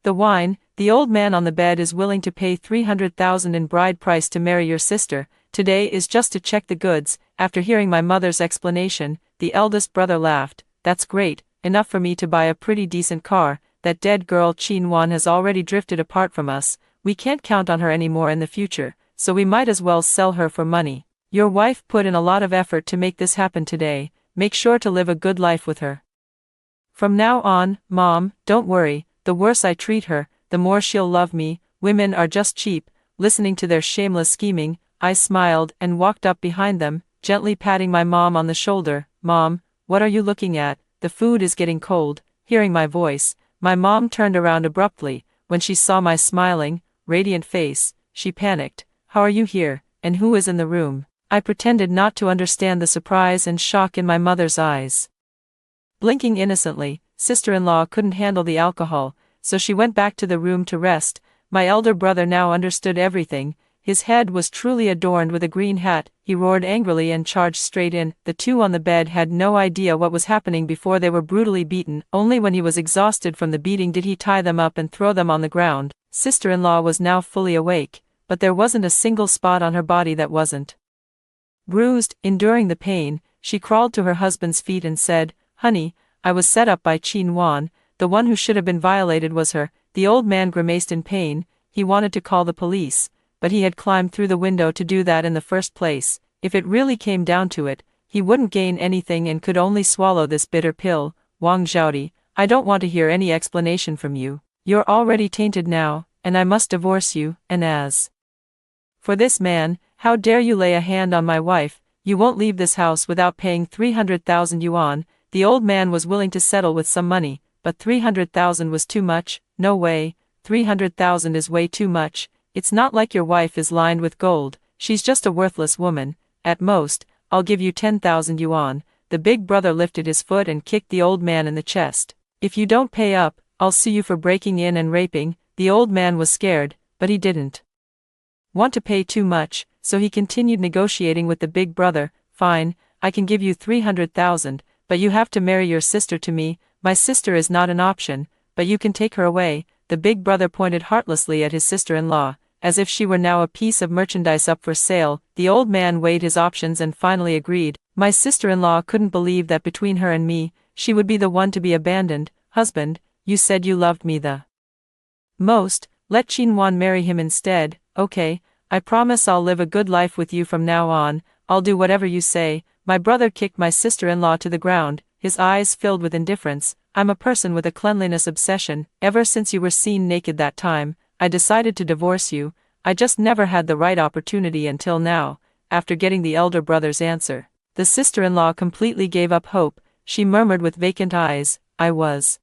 the wine. The old man on the bed is willing to pay 300,000 in bride price to marry your sister. Today is just to check the goods. After hearing my mother's explanation, the eldest brother laughed. That's great, enough for me to buy a pretty decent car. That dead girl Qin Wan has already drifted apart from us. We can't count on her anymore in the future, so we might as well sell her for money. Your wife put in a lot of effort to make this happen today. Make sure to live a good life with her from now on. Mom, don't worry, the worse I treat her, the more she'll love me. Women are just cheap. Listening to their shameless scheming, I smiled and walked up behind them, gently patting my mom on the shoulder. Mom, what are you looking at? The food is getting cold. Hearing my voice, my mom turned around abruptly. When she saw my smiling, radiant face, she panicked. How are you here, and who is in the room? I pretended not to understand the surprise and shock in my mother's eyes. Blinking innocently, sister-in-law couldn't handle the alcohol, so she went back to the room to rest. My elder brother now understood everything. His head was truly adorned with a green hat. He roared angrily and charged straight in. The two on the bed had no idea what was happening before they were brutally beaten. Only when he was exhausted from the beating did he tie them up and throw them on the ground. Sister-in-law was now fully awake, but there wasn't a single spot on her body that wasn't bruised. Enduring the pain, she crawled to her husband's feet and said, Honey, I was set up by Qin Wan. The one who should have been violated was her. The old man grimaced in pain. He wanted to call the police, but he had climbed through the window to do that in the first place. If it really came down to it, he wouldn't gain anything and could only swallow this bitter pill. Wang Zhaodi, I don't want to hear any explanation from you. You're already tainted now, and I must divorce you, and as for this man, how dare you lay a hand on my wife? You won't leave this house without paying 300,000 yuan. The old man was willing to settle with some money, but 300,000 was too much. No way, 300,000 is way too much. It's not like your wife is lined with gold, she's just a worthless woman. At most, I'll give you 10,000 yuan. The big brother lifted his foot and kicked the old man in the chest. If you don't pay up, I'll sue you for breaking in and raping. The old man was scared, but he didn't want to pay too much, so he continued negotiating with the big brother. Fine, I can give you 300,000, but you have to marry your sister to me. My sister is not an option, but you can take her away. The big brother pointed heartlessly at his sister-in-law, as if she were now a piece of merchandise up for sale. The old man weighed his options and finally agreed. My sister-in-law couldn't believe that between her and me, she would be the one to be abandoned. Husband, you said you loved me the most, let Qinwan marry him instead. Okay, I promise I'll live a good life with you from now on. I'll do whatever you say. My brother kicked my sister-in-law to the ground, his eyes filled with indifference. I'm a person with a cleanliness obsession. Ever since you were seen naked that time, I decided to divorce you. I just never had the right opportunity until now. After getting the elder brother's answer, the sister-in-law completely gave up hope. She murmured with vacant eyes, I was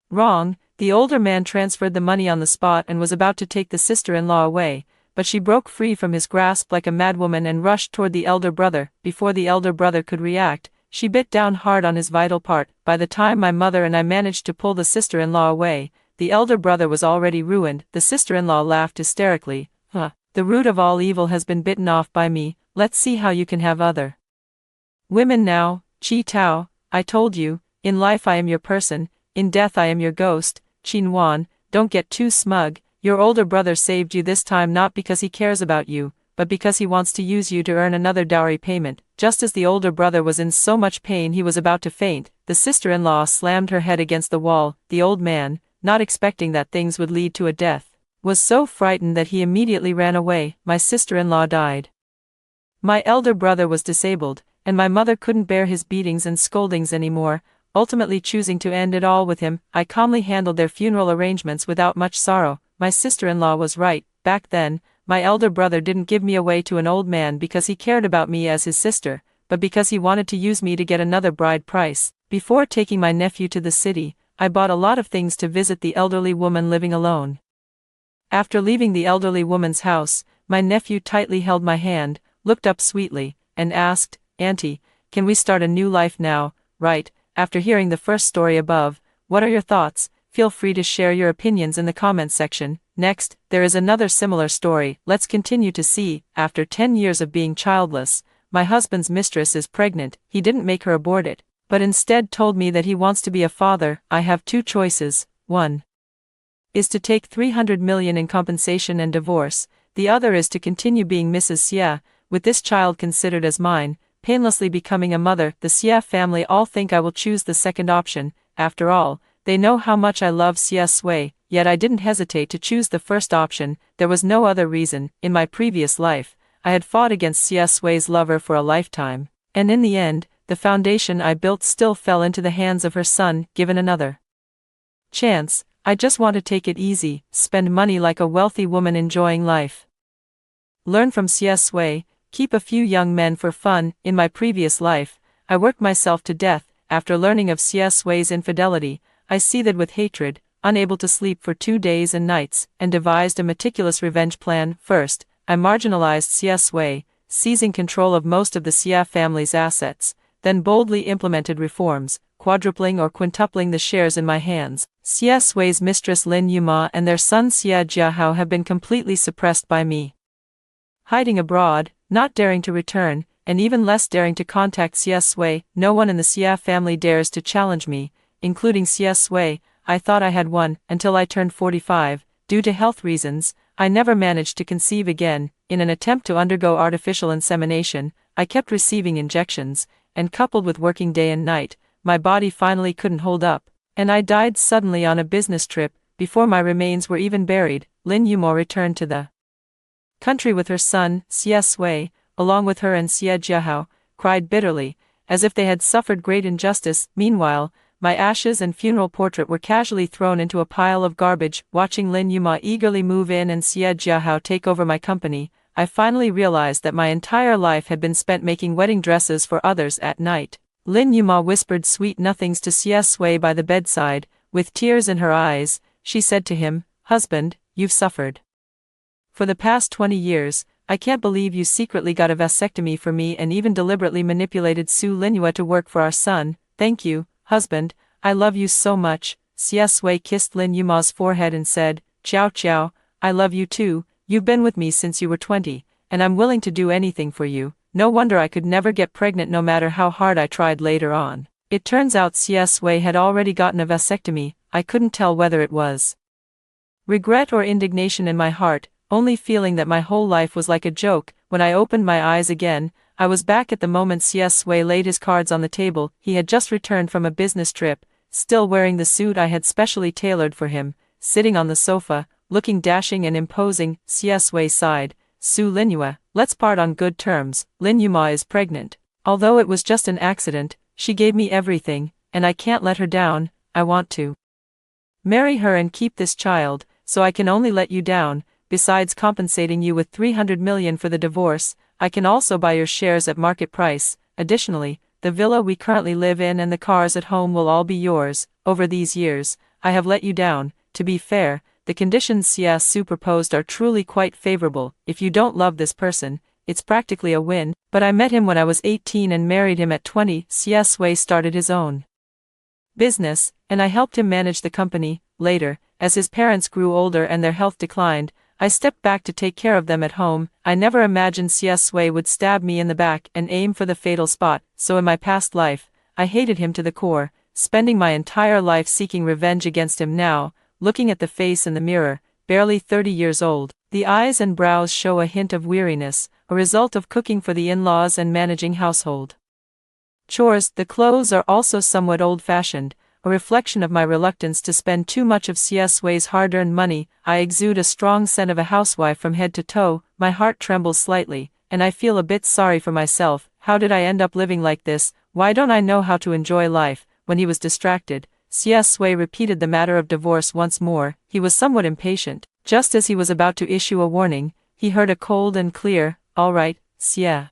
wrong. The older man transferred the money on the spot and was about to take the sister-in-law away, but she broke free from his grasp like a madwoman and rushed toward the elder brother. Before the elder brother could react, she bit down hard on his vital part. By the time my mother and I managed to pull the sister-in-law away, the elder brother was already ruined. The sister-in-law laughed hysterically. The root of all evil has been bitten off by me. Let's see how you can have other women now. Chi Tao, I told you, in life I am your person, in death I am your ghost. Qinwan, don't get too smug. Your older brother saved you this time not because he cares about you, but because he wants to use you to earn another dowry payment. Just as the older brother was in so much pain he was about to faint, the sister-in-law slammed her head against the wall. The old man, not expecting that things would lead to a death, was so frightened that he immediately ran away. My sister-in-law died. My elder brother was disabled, and my mother couldn't bear his beatings and scoldings anymore, ultimately choosing to end it all with him. I calmly handled their funeral arrangements without much sorrow. My sister-in-law was right. Back then, my elder brother didn't give me away to an old man because he cared about me as his sister, but because he wanted to use me to get another bride price. Before taking my nephew to the city, I bought a lot of things to visit the elderly woman living alone. After leaving the elderly woman's house, my nephew tightly held my hand, looked up sweetly, and asked, Auntie, can we start a new life now? Right. After hearing the first story above, what are your thoughts? Feel free to share your opinions in the comments section. Next, there is another similar story. Let's continue to see. After 10 years of being childless, my husband's mistress is pregnant. He didn't make her abort it, but instead told me that he wants to be a father. I have two choices. One is to take 300 million in compensation and divorce. The other is to continue being Mrs. Xie, with this child considered as mine, painlessly becoming a mother. The Xie family all think I will choose the second option. After all, they know how much I love Xie Sui, yet I didn't hesitate to choose the first option. There was no other reason. In my previous life, I had fought against Xie Sui's lover for a lifetime, and in the end, the foundation I built still fell into the hands of her son. Given another chance, I just want to take it easy, spend money like a wealthy woman enjoying life. Learn from Xie Sui, keep a few young men for fun. In my previous life, I worked myself to death. After learning of Xie Sui's infidelity, I seethed with hatred, unable to sleep for 2 days and nights, and devised a meticulous revenge plan. First, I marginalized Xie Sui, seizing control of most of the Xie family's assets, then boldly implemented reforms, quadrupling or quintupling the shares in my hands. Xie Sui's mistress Lin Yuma and their son Xie Jiahao have been completely suppressed by me. Hiding abroad, not daring to return, and even less daring to contact Xie Sui, no one in the Xie family dares to challenge me, including Xie Sui. I thought I had won, until I turned 45. Due to health reasons, I never managed to conceive again. In an attempt to undergo artificial insemination, I kept receiving injections, and coupled with working day and night, my body finally couldn't hold up, and I died suddenly on a business trip, before my remains were even buried. Lin Yumo returned to the country with her son, Xie Sui, along with her and Xie Jiahao, cried bitterly, as if they had suffered great injustice. Meanwhile, my ashes and funeral portrait were casually thrown into a pile of garbage. Watching Lin Yuma eagerly move in and Xie Jiahao take over my company, I finally realized that my entire life had been spent making wedding dresses for others at night. Lin Yuma whispered sweet nothings to Xie Sui by the bedside. With tears in her eyes, she said to him, "Husband, you've suffered for the past 20 years, I can't believe you secretly got a vasectomy for me and even deliberately manipulated Su Linyue to work for our son. Thank you, husband, I love you so much." Xie Sui kissed Lin Yuma's forehead and said, "Ciao ciao, I love you too, you've been with me since you were 20, and I'm willing to do anything for you. No wonder I could never get pregnant no matter how hard I tried later on." It turns out Xie Sui had already gotten a vasectomy. I couldn't tell whether it was regret or indignation in my heart, only feeling that my whole life was like a joke. When I opened my eyes again, I was back at the moment Xie Sui laid his cards on the table. He had just returned from a business trip, still wearing the suit I had specially tailored for him, sitting on the sofa, looking dashing and imposing. Xie Sui sighed, "Su Linyue, let's part on good terms. Lin Yuma is pregnant. Although it was just an accident, she gave me everything, and I can't let her down. I want to marry her and keep this child, so I can only let you down. Besides compensating you with 300 million for the divorce, I can also buy your shares at market price. Additionally, the villa we currently live in and the cars at home will all be yours. Over these years, I have let you down. To be fair, the conditions Xie Sui proposed are truly quite favorable. If you don't love this person, it's practically a win. But I met him when I was 18 and married him at 20. Xie Sui started his own business, and I helped him manage the company. Later, as his parents grew older and their health declined, I stepped back to take care of them at home. I never imagined Xie Sui would stab me in the back and aim for the fatal spot, so in my past life, I hated him to the core, spending my entire life seeking revenge against him. Now, looking at the face in the mirror, barely 30 years old, the eyes and brows show a hint of weariness, a result of cooking for the in-laws and managing household chores. The clothes are also somewhat old-fashioned, a reflection of my reluctance to spend too much of Xie Sui's hard-earned money. I exude a strong scent of a housewife from head to toe. My heart trembles slightly, and I feel a bit sorry for myself. How did I end up living like this? Why don't I know how to enjoy life? When he was distracted, Xie Sui repeated the matter of divorce once more. He was somewhat impatient. Just as he was about to issue a warning, he heard a cold and clear, "All right." Xie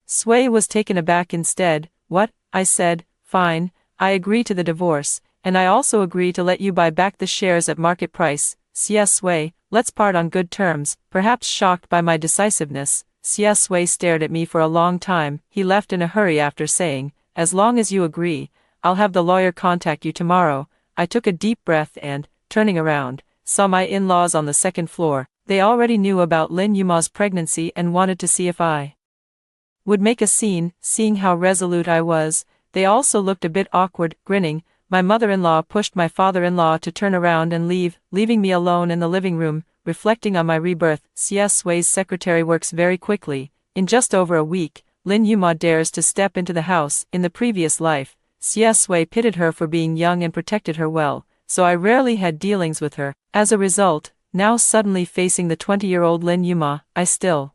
Sui was taken aback instead. "What?" I said. "Fine, I agree to the divorce, and I also agree to let you buy back the shares at market price." Xie Sui, "Let's part on good terms." Perhaps shocked by my decisiveness, Xie Sui stared at me for a long time. He left in a hurry after saying, "As long as you agree, I'll have the lawyer contact you tomorrow." I took a deep breath and, turning around, saw my in-laws on the second floor. They already knew about Lin Yuma's pregnancy and wanted to see if I would make a scene. Seeing how resolute I was, they also looked a bit awkward. Grinning, my mother-in-law pushed my father-in-law to turn around and leave, leaving me alone in the living room, reflecting on my rebirth. Xie Sui's secretary works very quickly. In just over a week, Lin Yuma dares to step into the house. In the previous life, Xie Sui pitied her for being young and protected her well, so I rarely had dealings with her. As a result, now suddenly facing the 20-year-old Lin Yuma, I still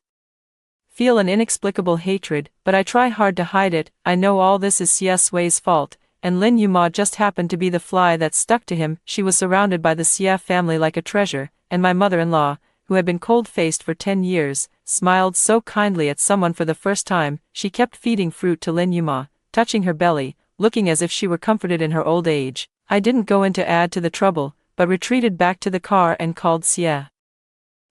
feel an inexplicable hatred, but I try hard to hide it. I know all this is Xie Sui's fault, and Lin Yuma just happened to be the fly that stuck to him. She was surrounded by the Xie family like a treasure, and my mother-in-law, who had been cold-faced for 10 years, smiled so kindly at someone for the first time. She kept feeding fruit to Lin Yuma, touching her belly, looking as if she were comforted in her old age. I didn't go in to add to the trouble, but retreated back to the car and called Xie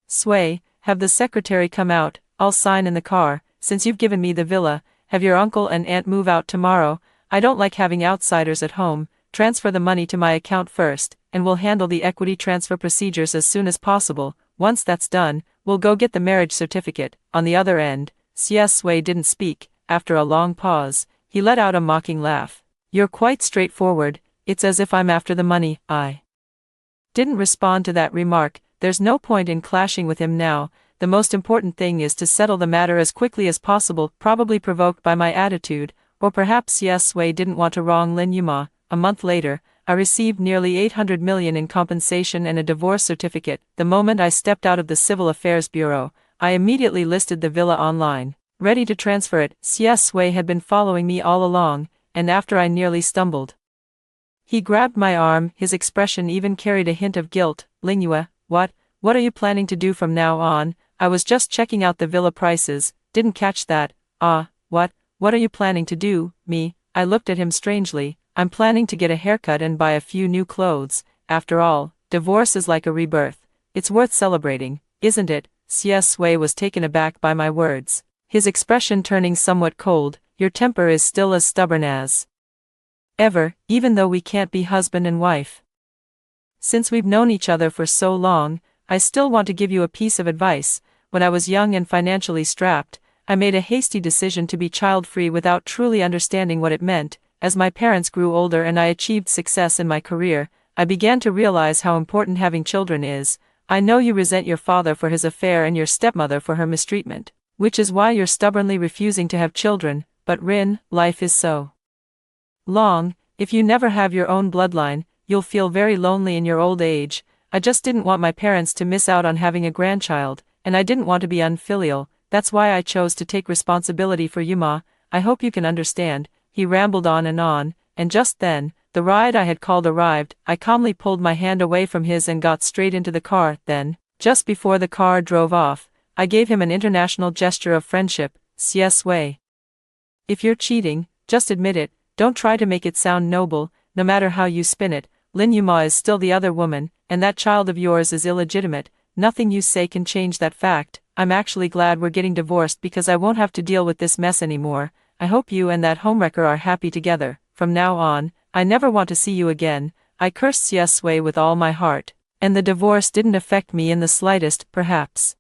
Sui, "Have the secretary come out. I'll sign in the car. Since you've given me the villa, have your uncle and aunt move out tomorrow. I don't like having outsiders at home. Transfer the money to my account first, and we'll handle the equity transfer procedures as soon as possible. Once that's done, we'll go get the marriage certificate." On the other end, Xie Sui didn't speak. After a long pause, he let out a mocking laugh. "You're quite straightforward. It's as if I'm after the money." I didn't respond to that remark. There's no point in clashing with him now. The most important thing is to settle the matter as quickly as possible. Probably provoked by my attitude, or perhaps Xie Sui didn't want to wrong Lin Yuma. A month later, I received nearly 800 million in compensation and a divorce certificate. The moment I stepped out of the Civil Affairs Bureau, I immediately listed the villa online. Ready to transfer it. Xie Sui had been following me all along, and after I nearly stumbled, he grabbed my arm, his expression even carried a hint of guilt. Lingyue, what are you planning to do from now on? I was just checking out the villa prices, didn't catch that. What are you planning to do? Me? I looked at him strangely. I'm planning to get a haircut and buy a few new clothes. After all, divorce is like a rebirth. It's worth celebrating, isn't it? Xie Sui was taken aback by my words, his expression turning somewhat cold. Your temper is still as stubborn as ever, even though we can't be husband and wife. Since we've known each other for so long, I still want to give you a piece of advice. When I was young and financially strapped, I made a hasty decision to be child-free without truly understanding what it meant. As my parents grew older and I achieved success in my career, I began to realize how important having children is. I know you resent your father for his affair and your stepmother for her mistreatment, which is why you're stubbornly refusing to have children, but Rin, life is so long. If you never have your own bloodline, you'll feel very lonely in your old age. I just didn't want my parents to miss out on having a grandchild, and I didn't want to be unfilial. That's why I chose to take responsibility for Yuma. I hope you can understand. He rambled on, and just then, the ride I had called arrived. I calmly pulled my hand away from his and got straight into the car. Then, just before the car drove off, I gave him an international gesture of friendship. Xie Sui, if you're cheating, just admit it. Don't try to make it sound noble. No matter how you spin it, Lin Yuma is still the other woman, and that child of yours is illegitimate. Nothing you say can change that fact. I'm actually glad we're getting divorced because I won't have to deal with this mess anymore. I hope you and that homewrecker are happy together. From now on, I never want to see you again. I cursed Xie Sui with all my heart, and the divorce didn't affect me in the slightest. Perhaps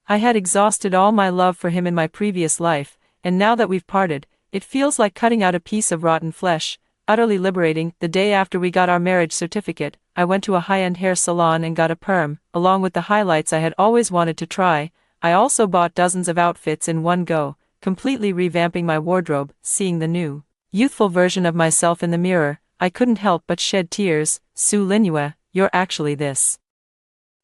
I had exhausted all my love for him in my previous life, and now that we've parted, it feels like cutting out a piece of rotten flesh. Utterly liberating. The day after we got our marriage certificate, I went to a high-end hair salon and got a perm, along with the highlights I had always wanted to try. I also bought dozens of outfits in one go, completely revamping my wardrobe. Seeing the new, youthful version of myself in the mirror, I couldn't help but shed tears. Su Lingyue, you're actually this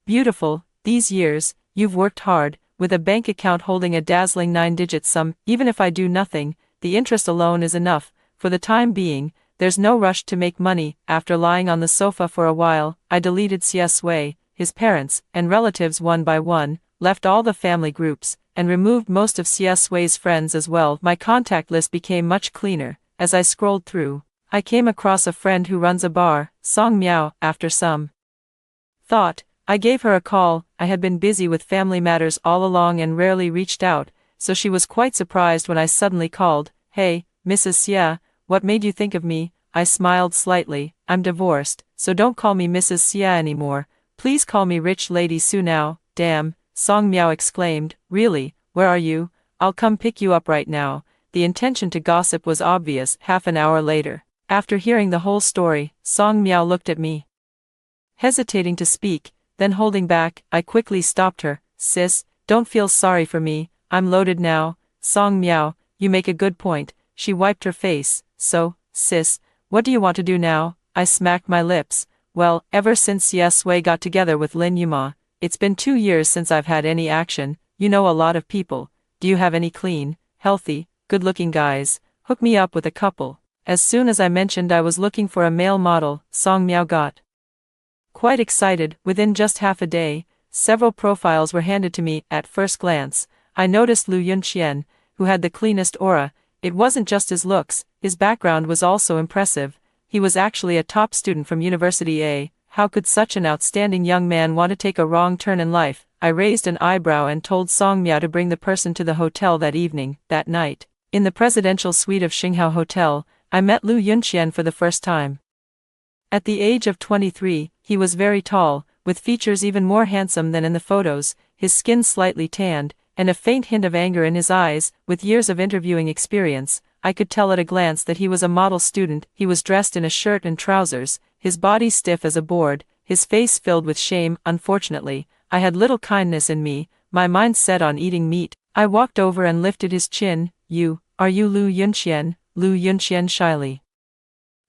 beautiful. These years, you've worked hard, with a bank account holding a dazzling 9-digit sum. Even if I do nothing, the interest alone is enough. For the time being, there's no rush to make money. After lying on the sofa for a while, I deleted Xie Sui, his parents, and relatives one by one, left all the family groups, and removed most of Xie Sui's friends as well. My contact list became much cleaner. As I scrolled through, I came across a friend who runs a bar, Song Miao. After some thought, I gave her a call. I had been busy with family matters all along and rarely reached out, so she was quite surprised when I suddenly called. Hey, Mrs. Xie, what made you think of me? I smiled slightly. I'm divorced, so don't call me Mrs. Xie anymore. Please call me Rich Lady Su now. Damn, Song Miao exclaimed. Really? Where are you? I'll come pick you up right now. The intention to gossip was obvious. Half an hour later, after hearing the whole story, Song Miao looked at me, hesitating to speak, then holding back. I quickly stopped her. Sis, don't feel sorry for me. I'm loaded now. Song Miao, you make a good point. She wiped her face. So, sis, what do you want to do now? I smacked my lips. Well, ever since Xie Sui got together with Lin Yuma, it's been 2 years since I've had any action. You know a lot of people. Do you have any clean, healthy, good-looking guys? Hook me up with a couple. As soon as I mentioned I was looking for a male model, Song Miao got quite excited. Within just half a day, several profiles were handed to me. At first glance, I noticed Lu Yunqian, who had the cleanest aura. It wasn't just his looks, his background was also impressive. He was actually a top student from University A. How could such an outstanding young man want to take a wrong turn in life? I raised an eyebrow and told Song Miao to bring the person to the hotel that evening. That night, in the presidential suite of Xinghao Hotel, I met Lu Yunqian for the first time. At the age of 23, he was very tall, with features even more handsome than in the photos, his skin slightly tanned, and a faint hint of anger in his eyes. With years of interviewing experience, I could tell at a glance that he was a model student. He was dressed in a shirt and trousers, his body stiff as a board, his face filled with shame. Unfortunately, I had little kindness in me, my mind set on eating meat. I walked over and lifted his chin. Are you Lu Yunqian? Lu Yunqian shyly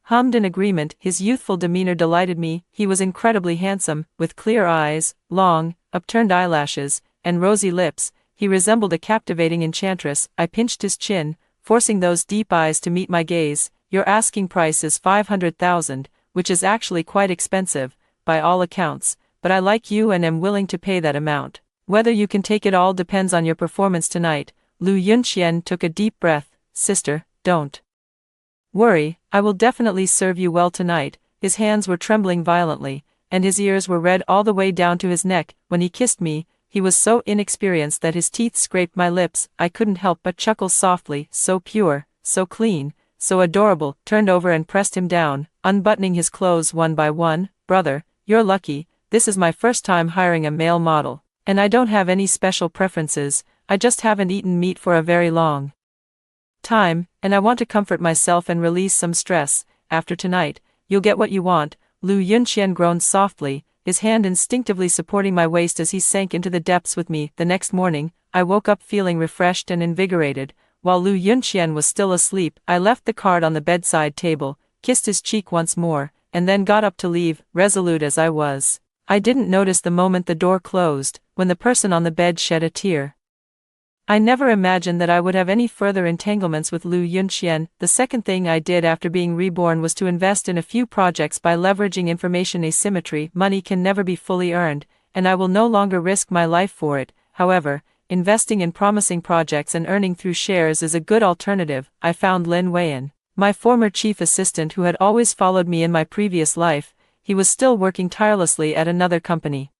hummed in agreement. His youthful demeanor delighted me. He was incredibly handsome, with clear eyes, long, upturned eyelashes, and rosy lips. He resembled a captivating enchantress. I pinched his chin, forcing those deep eyes to meet my gaze. Your asking price is 500,000, which is actually quite expensive, by all accounts, but I like you and am willing to pay that amount. Whether you can take it all depends on your performance tonight. Lu Yunqian took a deep breath. Sister, don't worry, I will definitely serve you well tonight. His hands were trembling violently, and his ears were red all the way down to his neck. When he kissed me, he was so inexperienced that his teeth scraped my lips. I couldn't help but chuckle softly. So pure, so clean, so adorable. Turned over and pressed him down, unbuttoning his clothes one by one. Brother, you're lucky. This is my first time hiring a male model, and I don't have any special preferences. I just haven't eaten meat for a very long time, and I want to comfort myself and release some stress. After tonight, you'll get what you want. Lu Yunqian groaned softly, his hand instinctively supporting my waist as he sank into the depths with me. The next morning, I woke up feeling refreshed and invigorated. While Lu Yunqian was still asleep, I left the card on the bedside table, kissed his cheek once more, and then got up to leave, resolute as I was. I didn't notice the moment the door closed, when the person on the bed shed a tear. I never imagined that I would have any further entanglements with Lu Yunqian. The second thing I did after being reborn was to invest in a few projects by leveraging information asymmetry. Money can never be fully earned, and I will no longer risk my life for it. However, investing in promising projects and earning through shares is a good alternative. I found Lin Weian, my former chief assistant who had always followed me in my previous life. He was still working tirelessly at another company,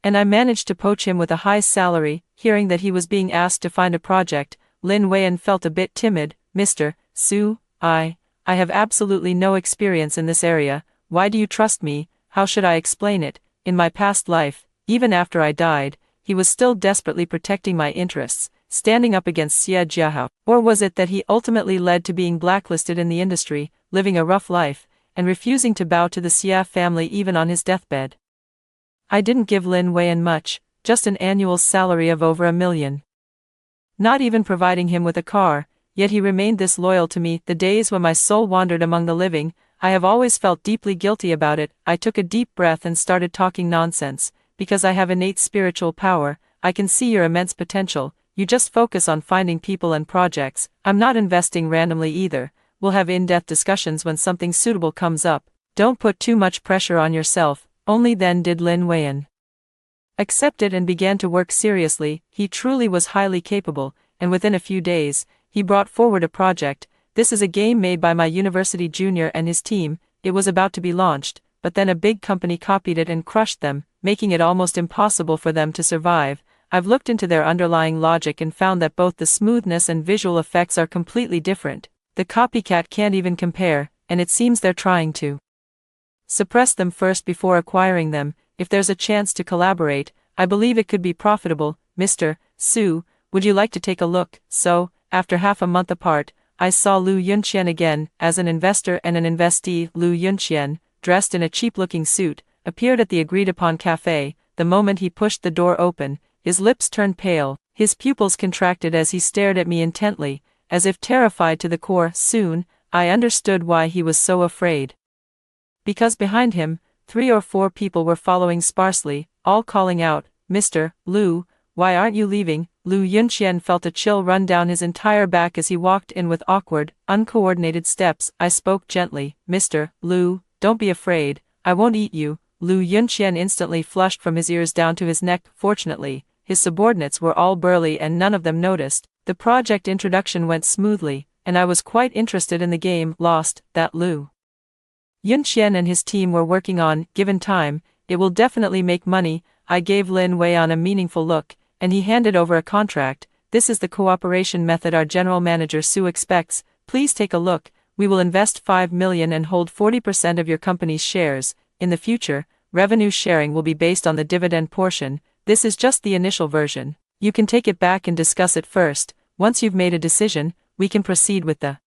and I managed to poach him with a high salary. Hearing that he was being asked to find a project, Lin Weian felt a bit timid. Mr. Su, I have absolutely no experience in this area. Why do you trust me? How should I explain it? In my past life, even after I died, he was still desperately protecting my interests, standing up against Xie Jiahao. Or was it that he ultimately led to being blacklisted in the industry, living a rough life, and refusing to bow to the Xie family even on his deathbed? I didn't give Lin Weian much, just an annual salary of over $1 million. Not even providing him with a car, yet he remained this loyal to me. The days when my soul wandered among the living, I have always felt deeply guilty about it. I took a deep breath and started talking nonsense. Because I have innate spiritual power, I can see your immense potential. You just focus on finding people and projects. I'm not investing randomly either. We'll have in-depth discussions when something suitable comes up. Don't put too much pressure on yourself. Only then did Lin Weian accept it and began to work seriously. He truly was highly capable, and within a few days, he brought forward a project. This is a game made by my university junior and his team. It was about to be launched, but then a big company copied it and crushed them, making it almost impossible for them to survive. I've looked into their underlying logic and found that both the smoothness and visual effects are completely different. The copycat can't even compare, and it seems they're trying to suppress them first before acquiring them. If there's a chance to collaborate, I believe it could be profitable. Mr. Su, would you like to take a look? So, after half a month apart, I saw Lu Yunqian again. As an investor and an investee, Lu Yunqian, dressed in a cheap-looking suit, appeared at the agreed-upon cafe. The moment he pushed the door open, his lips turned pale, his pupils contracted as he stared at me intently, as if terrified to the core. Soon, I understood why he was so afraid. Because behind him, 3 or 4 people were following sparsely, all calling out, "Mr. Lu, why aren't you leaving?" Lu Yunqian felt a chill run down his entire back as he walked in with awkward, uncoordinated steps. I spoke gently. "Mr. Lu, don't be afraid, I won't eat you." Lu Yunqian instantly flushed from his ears down to his neck. Fortunately, his subordinates were all burly and none of them noticed. The project introduction went smoothly, and I was quite interested in the game Lost that Lu Yunqian and his team were working on. Given time, it will definitely make money. I gave Lin Weian a meaningful look, and he handed over a contract. "This is the cooperation method our general manager Su expects. Please take a look. We will invest 5 million and hold 40% of your company's shares. In the future, revenue sharing will be based on the dividend portion. This is just the initial version. You can take it back and discuss it first. Once you've made a decision, we can proceed with the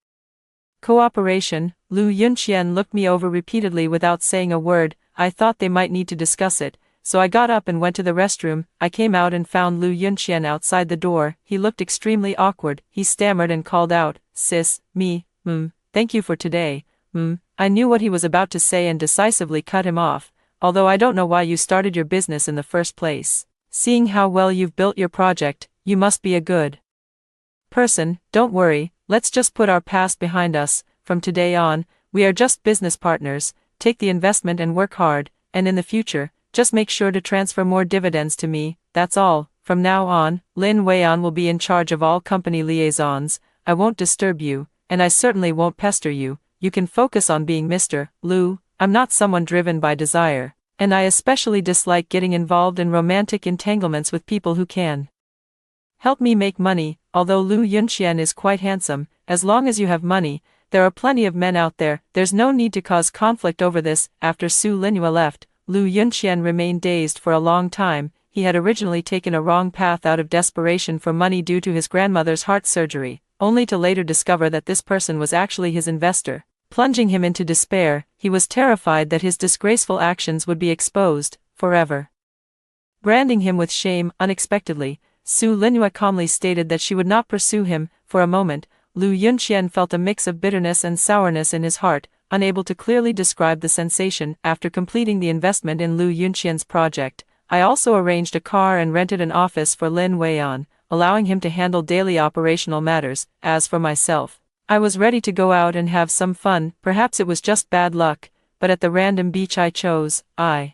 cooperation." Lu Yunqian looked me over repeatedly without saying a word. I thought they might need to discuss it, so I got up and went to the restroom. I came out and found Lu Yunqian outside the door. He looked extremely awkward. He stammered and called out, "Sis, thank you for today, I knew what he was about to say and decisively cut him off. "Although I don't know why you started your business in the first place. Seeing how well you've built your project, you must be a good person. Don't worry, let's just put our past behind us. From today on, we are just business partners. Take the investment and work hard, and in the future, just make sure to transfer more dividends to me, that's all. From now on, Lin Weian will be in charge of all company liaisons. I won't disturb you, and I certainly won't pester you. You can focus on being Mr. Liu. I'm not someone driven by desire, and I especially dislike getting involved in romantic entanglements with people who can help me make money. Although Liu Yunqian is quite handsome, as long as you have money, there are plenty of men out there. There's no need to cause conflict over this. After Su Linhua left, Liu Yunqian remained dazed for a long time. He had originally taken a wrong path out of desperation for money due to his grandmother's heart surgery, only to later discover that this person was actually his investor. Plunging him into despair, he was terrified that his disgraceful actions would be exposed, forever. Branding him with shame. Unexpectedly, Su Linhua calmly stated that she would not pursue him. For a moment, Liu Yunqian felt a mix of bitterness and sourness in his heart, unable to clearly describe the sensation. After completing the investment in Liu Yunqian's project, I also arranged a car and rented an office for Lin Weian, allowing him to handle daily operational matters. As for myself, I was ready to go out and have some fun. Perhaps it was just bad luck, but at the random beach I chose, I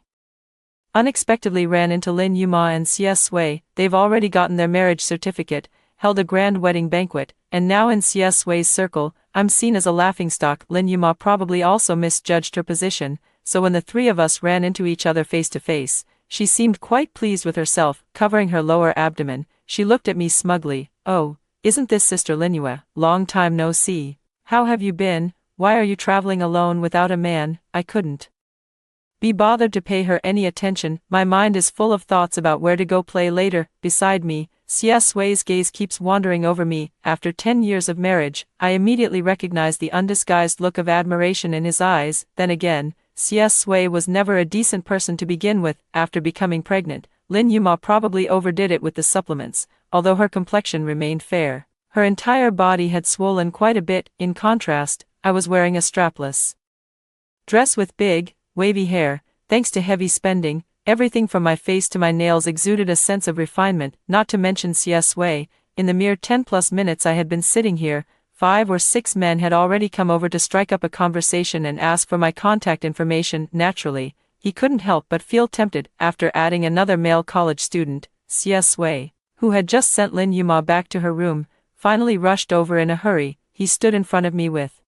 unexpectedly ran into Lin Yuma and Xie Sui. They've already gotten their marriage certificate, held a grand wedding banquet, and now in Xie Sui's circle, I'm seen as a laughingstock. Lin Yuma probably also misjudged her position, so when the three of us ran into each other face to face, she seemed quite pleased with herself. Covering her lower abdomen, she looked at me smugly. Oh, isn't this Sister Linhua? Long time no see. How have you been? Why are you traveling alone without a man? I couldn't be bothered to pay her any attention. My mind is full of thoughts about where to go play later. Beside me, Xie Sui's gaze keeps wandering over me. After 10 years of marriage, I immediately recognize the undisguised look of admiration in his eyes. Then again, Xie Sui was never a decent person to begin with. After becoming pregnant, Lin Yuma probably overdid it with the supplements. Although her complexion remained fair, her entire body had swollen quite a bit. In contrast, I was wearing a strapless dress with big, wavy hair. Thanks to heavy spending, everything from my face to my nails exuded a sense of refinement. Not to mention Xie Sui, in the mere 10+ minutes I had been sitting here, 5 or 6 men had already come over to strike up a conversation and ask for my contact information. Naturally, he couldn't help but feel tempted. After adding another male college student, Xie Sui, who had just sent Lin Yuma back to her room, finally rushed over in a hurry. He stood in front of me with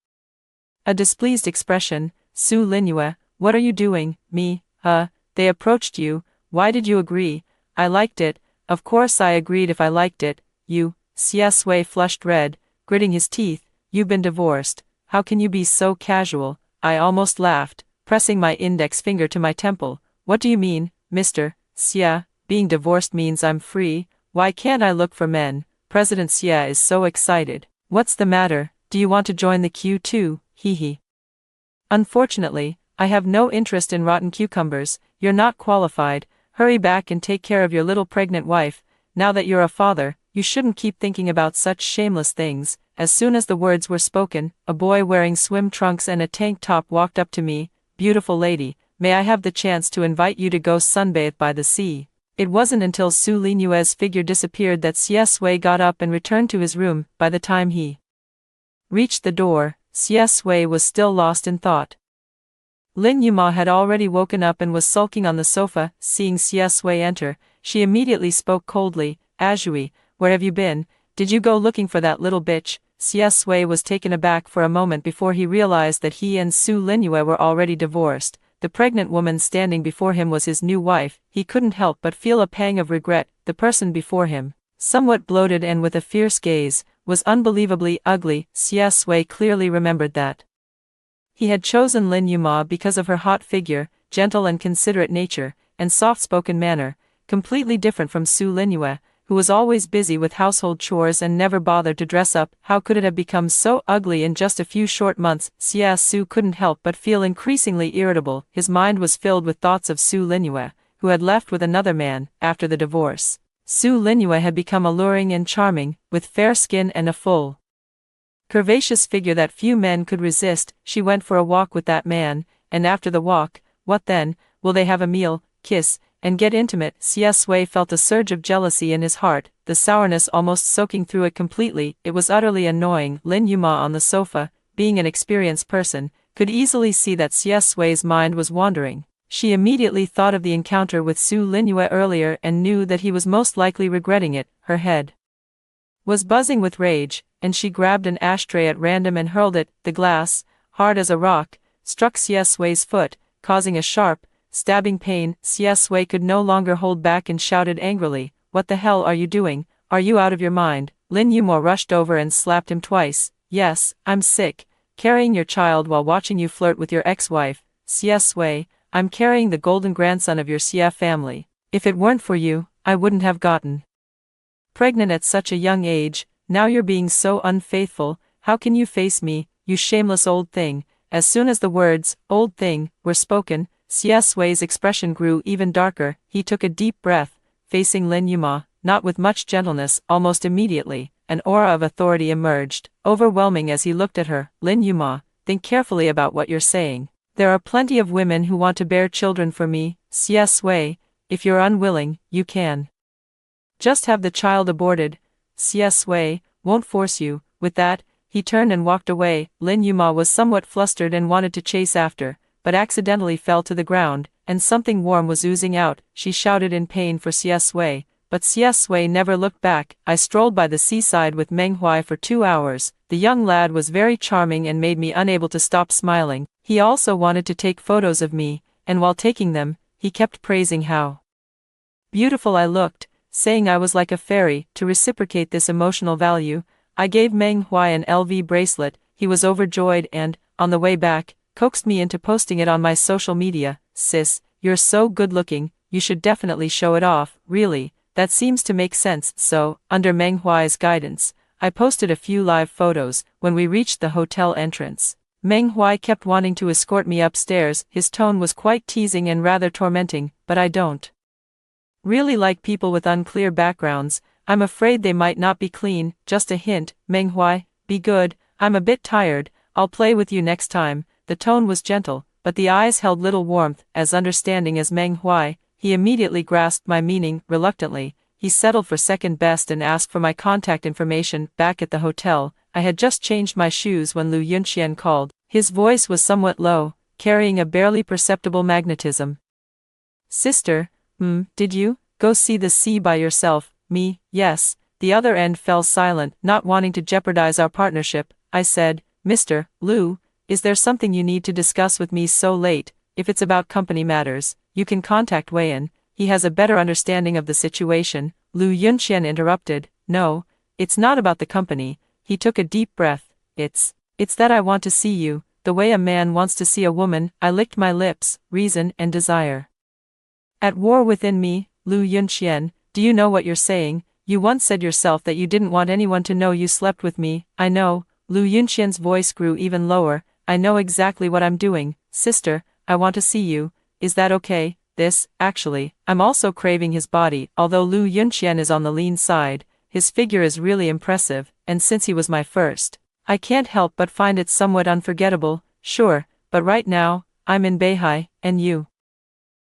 a displeased expression. Su Linhua, what are you doing? Me? They approached you. Why did you agree? I liked it. Of course I agreed if I liked it. You? Xie Sui flushed red, gritting his teeth. You've been divorced. How can you be so casual? I almost laughed, pressing my index finger to my temple. What do you mean, Mr. Xie? Being divorced means I'm free. Why can't I look for men? President Xie is so excited. What's the matter? Do you want to join the queue too? Hee. Unfortunately, I have no interest in rotten cucumbers. You're not qualified. Hurry back and take care of your little pregnant wife. Now that you're a father, you shouldn't keep thinking about such shameless things. As soon as the words were spoken, a boy wearing swim trunks and a tank top walked up to me. Beautiful lady, may I have the chance to invite you to go sunbathe by the sea? It wasn't until Su Linhua's figure disappeared that Xie Sui got up and returned to his room. By the time he reached the door, Xie Sui was still lost in thought. Lin Yuma had already woken up and was sulking on the sofa. Seeing Xie Sui enter, she immediately spoke coldly. Azhui, where have you been? Did you go looking for that little bitch? Xie Sui was taken aback for a moment before he realized that he and Su Linhua were already divorced. The pregnant woman standing before him was his new wife. He couldn't help but feel a pang of regret. The person before him, somewhat bloated and with a fierce gaze, was unbelievably ugly. Xie Sui clearly remembered that he had chosen Lin Yuma because of her hot figure, gentle and considerate nature, and soft-spoken manner, completely different from Su Linhua, who was always busy with household chores and never bothered to dress up. How could it have become so ugly in just a few short months? Xie Su couldn't help but feel increasingly irritable. His mind was filled with thoughts of Su Linhua, who had left with another man. After the divorce, Su Linhua had become alluring and charming, with fair skin and a full, curvaceous figure that few men could resist. She went for a walk with that man, and after the walk, what then? Will they have a meal, kiss, and get intimate. Xie Sui felt a surge of jealousy in his heart, the sourness almost soaking through it completely. It was utterly annoying. Lin Yuma on the sofa, being an experienced person, could easily see that Xie Sui's mind was wandering. She immediately thought of the encounter with Su Linyue earlier and knew that he was most likely regretting it. Her head was buzzing with rage, and she grabbed an ashtray at random and hurled it. The glass, hard as a rock, struck Xie Sui's foot, causing a sharp, stabbing pain. Xie Sui could no longer hold back and shouted angrily, "What the hell are you doing? Are you out of your mind?" Lin Yuma rushed over and slapped him twice. "Yes, I'm sick, carrying your child while watching you flirt with your ex-wife. Xie Sui, I'm carrying the golden grandson of your Xie family. If it weren't for you, I wouldn't have gotten pregnant at such a young age. Now you're being so unfaithful. How can you face me, you shameless old thing?" As soon as the words, "old thing," were spoken, Xie Sui's expression grew even darker. He took a deep breath, facing Lin Yuma, not with much gentleness. Almost immediately, an aura of authority emerged, overwhelming as he looked at her. "Lin Yuma, think carefully about what you're saying. There are plenty of women who want to bear children for me, Xie Sui. If you're unwilling, you can just have the child aborted. Xie Sui won't force you." With that, he turned and walked away. Lin Yuma was somewhat flustered and wanted to chase after, but accidentally fell to the ground, and something warm was oozing out. She shouted in pain for Xie Sui, but Xie Sui never looked back. I strolled by the seaside with Meng Huai for 2 hours. The young lad was very charming and made me unable to stop smiling. He also wanted to take photos of me, and while taking them, he kept praising how beautiful I looked, saying I was like a fairy. To reciprocate this emotional value, I gave Meng Huai an LV bracelet. He was overjoyed and, on the way back, coaxed me into posting it on my social media. "Sis, you're so good looking, you should definitely show it off." "Really? That seems to make sense." So, under Meng Huai's guidance, I posted a few live photos. When we reached the hotel entrance, Meng Huai kept wanting to escort me upstairs. His tone was quite teasing and rather tormenting. "But I don't really like people with unclear backgrounds. I'm afraid they might not be clean. Just a hint, Meng Huai, be good. I'm a bit tired. I'll play with you next time." The tone was gentle, but the eyes held little warmth. As understanding as Meng Huai, he immediately grasped my meaning. Reluctantly, he settled for second best and asked for my contact information. Back at the hotel, I had just changed my shoes when Lu Yunxian called. His voice was somewhat low, carrying a barely perceptible magnetism. "Sister, did you go see the sea by yourself?" "Me, yes." The other end fell silent. Not wanting to jeopardize our partnership, I said, "Mr. Lu, is there something you need to discuss with me so late? If it's about company matters, you can contact Weian. He has a better understanding of the situation." Lu Yunxian interrupted, "No, it's not about the company." He took a deep breath. It's that I want to see you, the way a man wants to see a woman." I licked my lips. Reason and desire at war within me. "Lu Yunxian, do you know what you're saying? You once said yourself that you didn't want anyone to know you slept with me." "I know." Lu Yunxian's voice grew even lower. "I know exactly what I'm doing. Sister, I want to see you. Is that okay?" Actually, I'm also craving his body." Although Lu Yunxian is on the lean side, his figure is really impressive, and since he was my first, I can't help but find it somewhat unforgettable. "Sure, but right now, I'm in Beihai, and you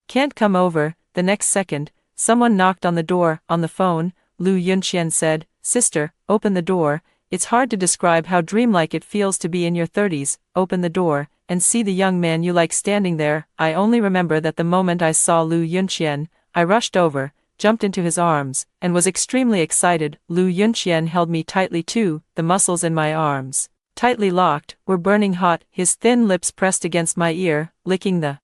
can't come over." The next second, someone knocked on the door. "On the phone," Lu Yunxian said. "Sister, open the door. It's hard to describe how dreamlike it feels to be in your 30s. Open the door, and see the young man you like standing there." I only remember that the moment I saw Lu Yunxian, I rushed over, jumped into his arms, and was extremely excited. Lu Yunxian held me tightly too. The muscles in my arms, tightly locked, were burning hot. His thin lips pressed against my ear, licking the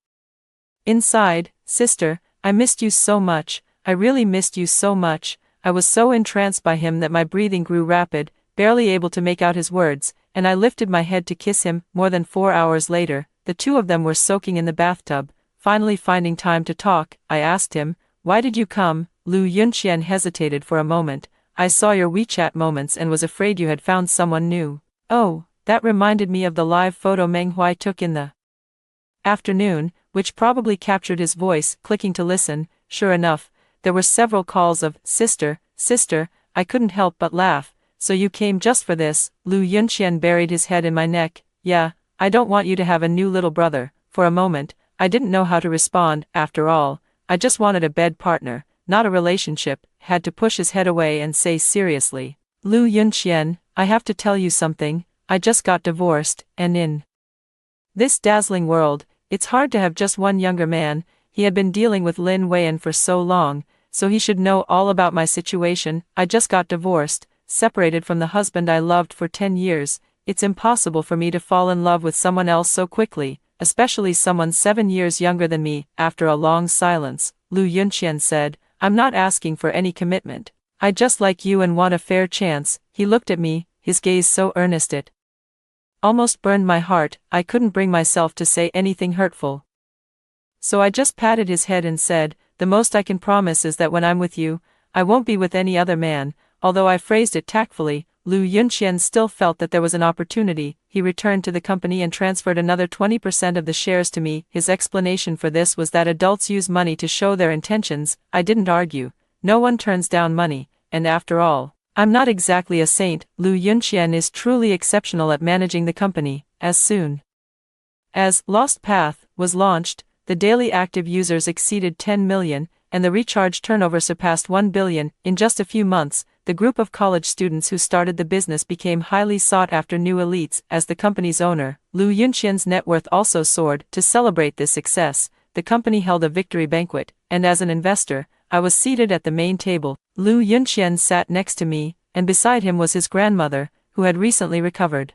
inside. "Sister, I missed you so much. I really missed you so much." I was so entranced by him that my breathing grew rapid, barely able to make out his words, and I lifted my head to kiss him. More than 4 hours later, the two of them were soaking in the bathtub. Finally finding time to talk, I asked him, "Why did you come?" Lu Yunxian hesitated for a moment. "I saw your WeChat moments and was afraid you had found someone new." "Oh, that reminded me of the live photo Meng Huai took in the afternoon," which probably captured his voice. Clicking to listen, sure enough, there were several calls of "Sister, sister." I couldn't help but laugh. "So you came just for this?" Lu Yunxian buried his head in my neck. "Yeah, I don't want you to have a new little brother." For a moment, I didn't know how to respond. After all, I just wanted a bed partner, not a relationship, had to push his head away and say seriously. Lu Yunqian, I have to tell you something, I just got divorced, and in this dazzling world, it's hard to have just one younger man. He had been dealing with Lin Weian for so long, so he should know all about my situation. I just got divorced, separated from the husband I loved for 10 years. It's impossible for me to fall in love with someone else so quickly, especially someone 7 years younger than me. After a long silence, Lu Yunqian said, I'm not asking for any commitment. I just like you and want a fair chance. He looked at me, his gaze so earnest it almost burned my heart. I couldn't bring myself to say anything hurtful. So I just patted his head and said, the most I can promise is that when I'm with you, I won't be with any other man. Although I phrased it tactfully, Lu Yunqian still felt that there was an opportunity. He returned to the company and transferred another 20% of the shares to me. His explanation for this was that adults use money to show their intentions. I didn't argue. No one turns down money, and after all, I'm not exactly a saint. Lu Yunqian is truly exceptional at managing the company. As soon as Lost Path was launched, the daily active users exceeded 10 million, and the recharge turnover surpassed 1 billion. In just a few months, the group of college students who started the business became highly sought after new elites. As the company's owner, Lu Yunqian's net worth also soared. To celebrate this success, the company held a victory banquet, and as an investor, I was seated at the main table. Lu Yunqian sat next to me, and beside him was his grandmother, who had recently recovered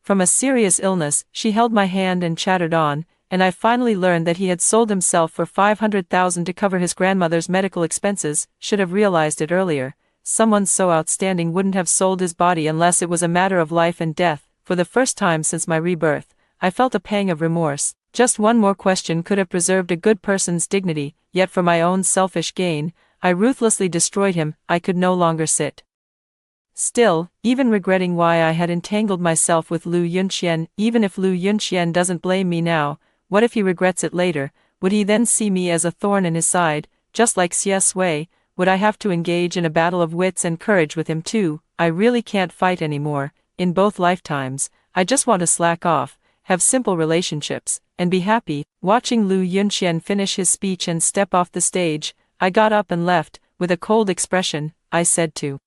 from a serious illness. She held my hand and chattered on, and I finally learned that he had sold himself for 500,000 to cover his grandmother's medical expenses. Should have realized it earlier. Someone so outstanding wouldn't have sold his body unless it was a matter of life and death. For the first time since my rebirth, I felt a pang of remorse. Just one more question could have preserved a good person's dignity, yet for my own selfish gain, I ruthlessly destroyed him. I could no longer sit still, even regretting why I had entangled myself with Lu Yunqian. Even if Lu Yunqian doesn't blame me now, what if he regrets it later? Would he then see me as a thorn in his side, just like Xie Sui? Would I have to engage in a battle of wits and courage with him too? I really can't fight anymore. In both lifetimes, I just want to slack off, have simple relationships, and be happy. Watching Lu Yunqian finish his speech and step off the stage, I got up and left. With a cold expression, I said to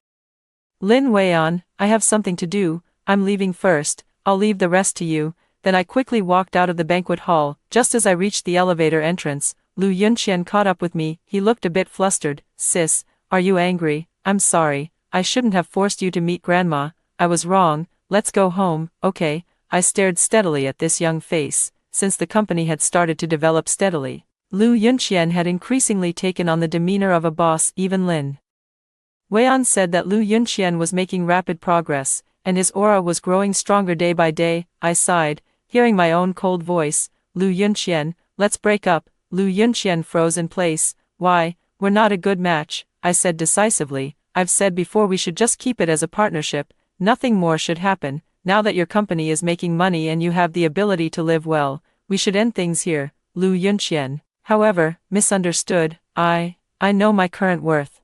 Lin Weian, I have something to do. I'm leaving first. I'll leave the rest to you. Then I quickly walked out of the banquet hall. Just as I reached the elevator entrance, Lu Yunqian caught up with me. He looked a bit flustered. Sis, are you angry? I'm sorry. I shouldn't have forced you to meet Grandma. I was wrong. Let's go home, okay? I stared steadily at this young face. Since the company had started to develop steadily, Lu Yunqian had increasingly taken on the demeanor of a boss. Even Lin Weian said that Lu Yunqian was making rapid progress, and his aura was growing stronger day by day. I sighed, hearing my own cold voice. Lu Yunqian, let's break up. Lu Yunqian froze in place. Why? We're not a good match, I said decisively. I've said before we should just keep it as a partnership. Nothing more should happen. Now that your company is making money and you have the ability to live well, we should end things here. Lu Yunqian, however, misunderstood. I know my current worth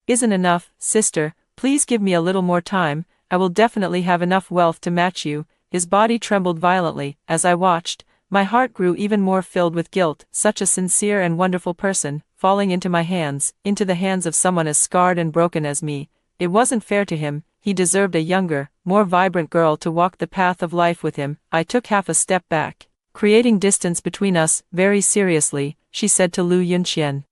isn't enough. Sister, please give me a little more time. I will definitely have enough wealth to match you. His body trembled violently. As I watched, my heart grew even more filled with guilt. Such a sincere and wonderful person, falling into my hands, into the hands of someone as scarred and broken as me. It wasn't fair to him. He deserved a younger, more vibrant girl to walk the path of life with him. I took half a step back, creating distance between us. Very seriously, she said to Lu Yunqian.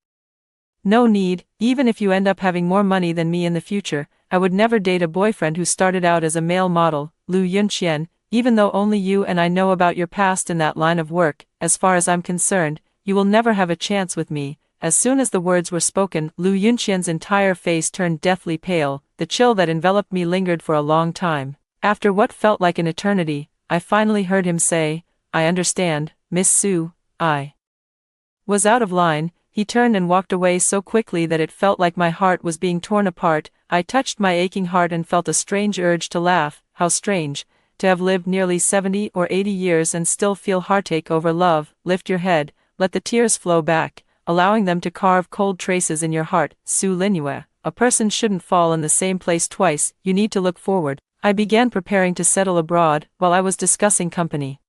No need. Even if you end up having more money than me in the future, I would never date a boyfriend who started out as a male model. Lu Yunqian, even though only you and I know about your past in that line of work, as far as I'm concerned, you will never have a chance with me. As soon as the words were spoken, Lu Yunqian's entire face turned deathly pale. The chill that enveloped me lingered for a long time. After what felt like an eternity, I finally heard him say, I understand, Miss Su. I was out of line. He turned and walked away so quickly that it felt like my heart was being torn apart. I touched my aching heart and felt a strange urge to laugh. How strange, to have lived nearly 70 or 80 years and still feel heartache over love. Lift your head, let the tears flow back, allowing them to carve cold traces in your heart. Su Linyue, a person shouldn't fall in the same place twice. You need to look forward. I began preparing to settle abroad. While I was discussing company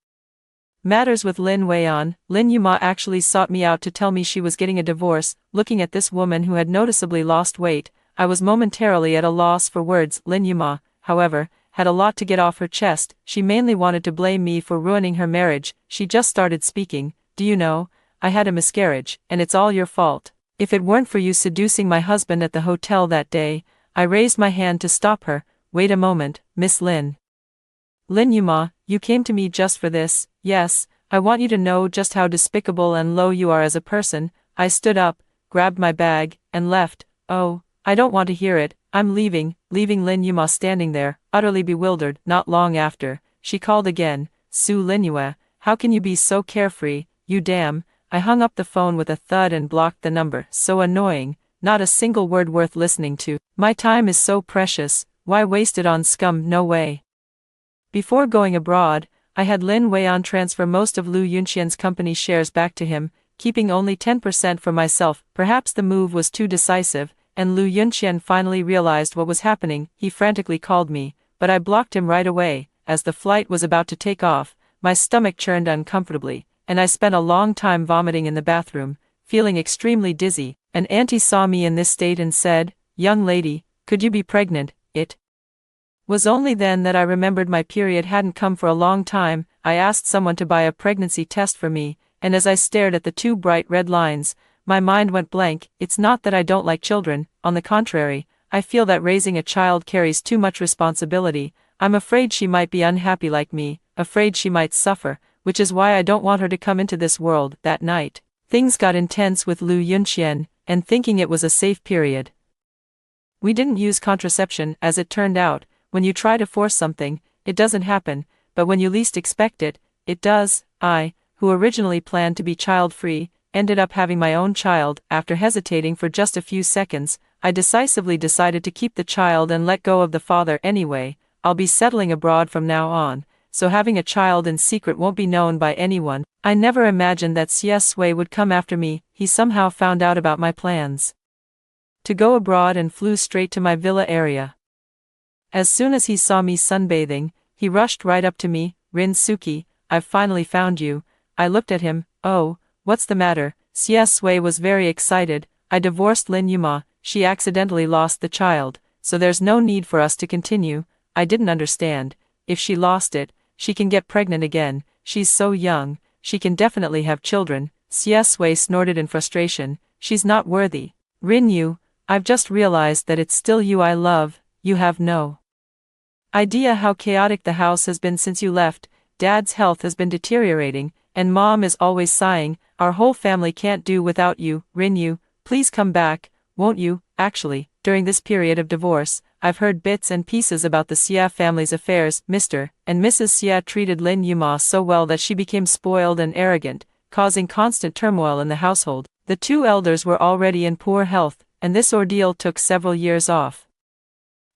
Matters with Lin Weian. Lin Yuma actually sought me out to tell me she was getting a divorce. Looking at this woman who had noticeably lost weight, I was momentarily at a loss for words. Lin Yuma, however, had a lot to get off her chest. She mainly wanted to blame me for ruining her marriage. She just started speaking. Do you know, I had a miscarriage, and it's all your fault. If it weren't for you seducing my husband at the hotel that day. I raised my hand to stop her. Wait a moment, Miss Lin. Lin Yuma, you came to me just for this. Yes, I want you to know just how despicable and low you are as a person. I stood up, grabbed my bag, and left. Oh, I don't want to hear it. I'm leaving. Lin Yuma standing there, utterly bewildered. Not long after, she called again. Su Linyue, how can you be so carefree, you damn. I hung up the phone with a thud and blocked the number. So annoying, not a single word worth listening to. My time is so precious, why waste it on scum? No way. Before going abroad, I had Lin Weian transfer most of Lu Yunxian's company shares back to him, keeping only 10% for myself. Perhaps the move was too decisive, and Lu Yunxian finally realized what was happening. He frantically called me, but I blocked him right away. As the flight was about to take off, my stomach churned uncomfortably, and I spent a long time vomiting in the bathroom, feeling extremely dizzy. An auntie saw me in this state and said, "Young lady, could you be pregnant?" It was only then that I remembered my period hadn't come for a long time. I asked someone to buy a pregnancy test for me, and as I stared at the two bright red lines, my mind went blank. It's not that I don't like children, on the contrary, I feel that raising a child carries too much responsibility. I'm afraid she might be unhappy like me, afraid she might suffer, which is why I don't want her to come into this world. That night, things got intense with Lu Yunxian, and thinking it was a safe period. We didn't use contraception, as it turned out. When you try to force something, it doesn't happen, but when you least expect it, it does. I, who originally planned to be child-free, ended up having my own child. After hesitating for just a few seconds, I decisively decided to keep the child and let go of the father anyway. I'll be settling abroad from now on, so having a child in secret won't be known by anyone. I never imagined that Xie Sui would come after me. He somehow found out about my plans to go abroad and flew straight to my villa area. As soon as he saw me sunbathing, he rushed right up to me. "Rin-suki, I've finally found you." I looked at him. "Oh, what's the matter?" Xie Sui was very excited. "I divorced Lin Yuma, she accidentally lost the child, so there's no need for us to continue." I didn't understand. If she lost it, she can get pregnant again. She's so young, she can definitely have children. Xie Sui snorted in frustration. "She's not worthy." "Rin Yu, I've just realized that it's still you I love. You have no idea how chaotic the house has been since you left. Dad's health has been deteriorating, and Mom is always sighing. Our whole family can't do without you. Rin Yu, please come back, won't you?" Actually, during this period of divorce, I've heard bits and pieces about the Xie family's affairs. Mr. and Mrs. Xie treated Lin Yuma so well that she became spoiled and arrogant, causing constant turmoil in the household. The two elders were already in poor health, and this ordeal took several years off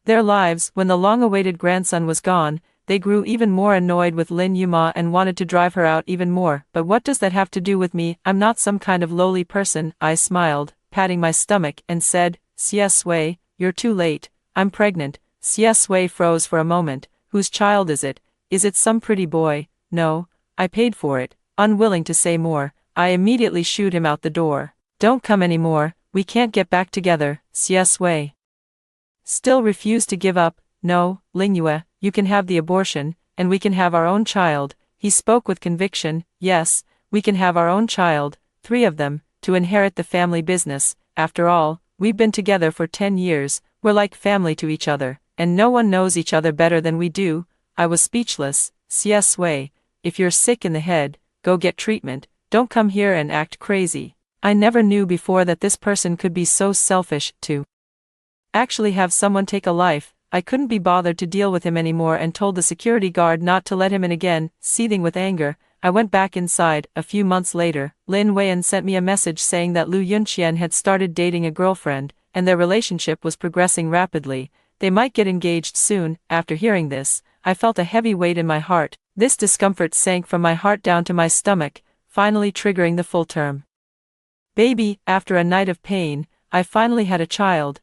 their lives. When the long-awaited grandson was gone, they grew even more annoyed with Lin Yuma and wanted to drive her out even more. But what does that have to do with me? I'm not some kind of lowly person. I smiled, patting my stomach, and said, "Xie Sui, you're too late. I'm pregnant." Xie Sui froze for a moment. "Whose child is it? Is it some pretty boy?" "No, I paid for it." Unwilling to say more, I immediately shooed him out the door. "Don't come anymore, we can't get back together." Xie Sui still refused to give up. "No, Lingyue, you can have the abortion, and we can have our own child." He spoke with conviction. "Yes, we can have our own child, 3 of them, to inherit the family business. After all, we've been together for 10 years, we're like family to each other, and no one knows each other better than we do." I was speechless. "Xie Sui, if you're sick in the head, go get treatment, don't come here and act crazy." I never knew before that this person could be so selfish, to actually have someone take a life. I couldn't be bothered to deal with him anymore and told the security guard not to let him in again. Seething with anger, I went back inside. A few months later, Lin Weian sent me a message saying that Lu Yunxian had started dating a girlfriend, and their relationship was progressing rapidly. They might get engaged soon. After hearing this, I felt a heavy weight in my heart. This discomfort sank from my heart down to my stomach, finally triggering the full-term baby. After a night of pain, I finally had a child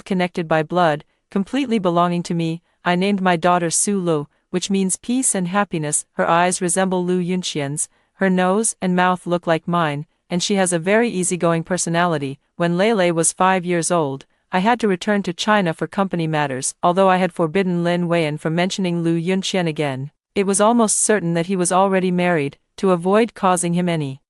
connected by blood, completely belonging to me. I named my daughter Su Lu, which means peace and happiness. Her eyes resemble Lu Yunqian's, her nose and mouth look like mine, and she has a very easygoing personality. When Lei was 5 years old, I had to return to China for company matters. Although I had forbidden Lin Weian from mentioning Lu Yunqian again, it was almost certain that he was already married. To avoid causing him any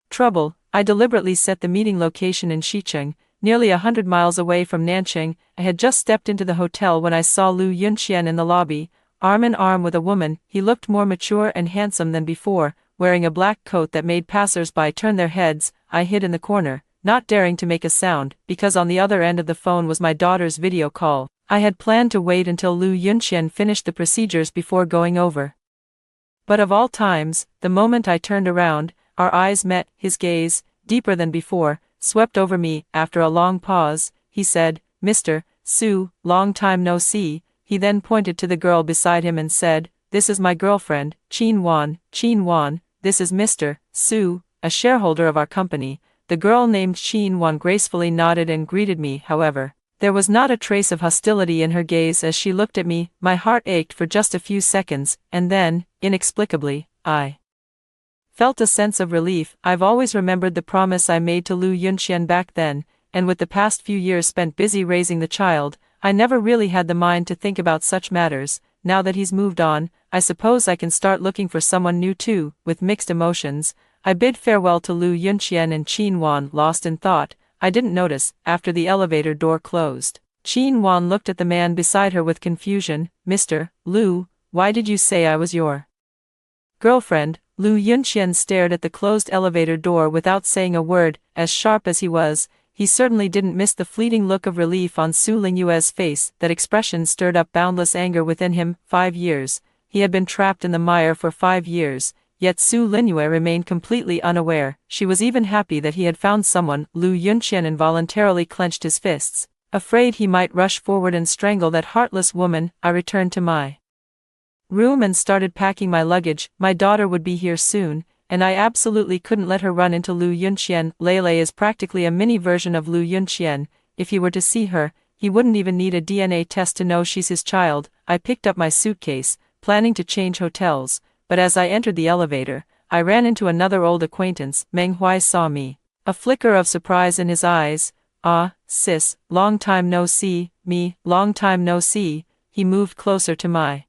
trouble, I deliberately set the meeting location in Xicheng, nearly 100 miles away from Nanchang. I had just stepped into the hotel when I saw Lu Yunqian in the lobby, arm in arm with a woman. He looked more mature and handsome than before, wearing a black coat that made passers-by turn their heads. I hid in the corner, not daring to make a sound, because on the other end of the phone was my daughter's video call. I had planned to wait until Lu Yunqian finished the procedures before going over. But of all times, the moment I turned around, our eyes met. His gaze, deeper than before, swept over me. After a long pause, he said, "Mr. Su, long time no see." He then pointed to the girl beside him and said, "This is my girlfriend, Qin Wan. Qin Wan, this is Mr. Su, a shareholder of our company." The girl named Qin Wan gracefully nodded and greeted me. However, there was not a trace of hostility in her gaze as she looked at me. My heart ached for just a few seconds, and then, inexplicably, I felt a sense of relief. I've always remembered the promise I made to Lu Yunqian back then, and with the past few years spent busy raising the child, I never really had the mind to think about such matters. Now that he's moved on, I suppose I can start looking for someone new too. With mixed emotions, I bid farewell to Lu Yunqian and Qin Wan. Lost in thought, I didn't notice, after the elevator door closed, Qin Wan looked at the man beside her with confusion. "Mr. Lu, why did you say I was your girlfriend?" Lu Yunqian stared at the closed elevator door without saying a word. As sharp as he was, he certainly didn't miss the fleeting look of relief on Su Lingyue's face. That expression stirred up boundless anger within him. 5 years. He had been trapped in the mire for 5 years. Yet Su Lingyue remained completely unaware. She was even happy that he had found someone. Lu Yunqian involuntarily clenched his fists, afraid he might rush forward and strangle that heartless woman. I returned to my room and started packing my luggage. My daughter would be here soon, and I absolutely couldn't let her run into Lu Yunqian. Lei is practically a mini version of Lu Yunqian. If he were to see her, he wouldn't even need a DNA test to know she's his child. I picked up my suitcase, planning to change hotels, but as I entered the elevator, I ran into another old acquaintance. Meng Huai saw me, a flicker of surprise in his eyes. "Ah, sis, long time no see." "Me, long time no see." He moved closer to my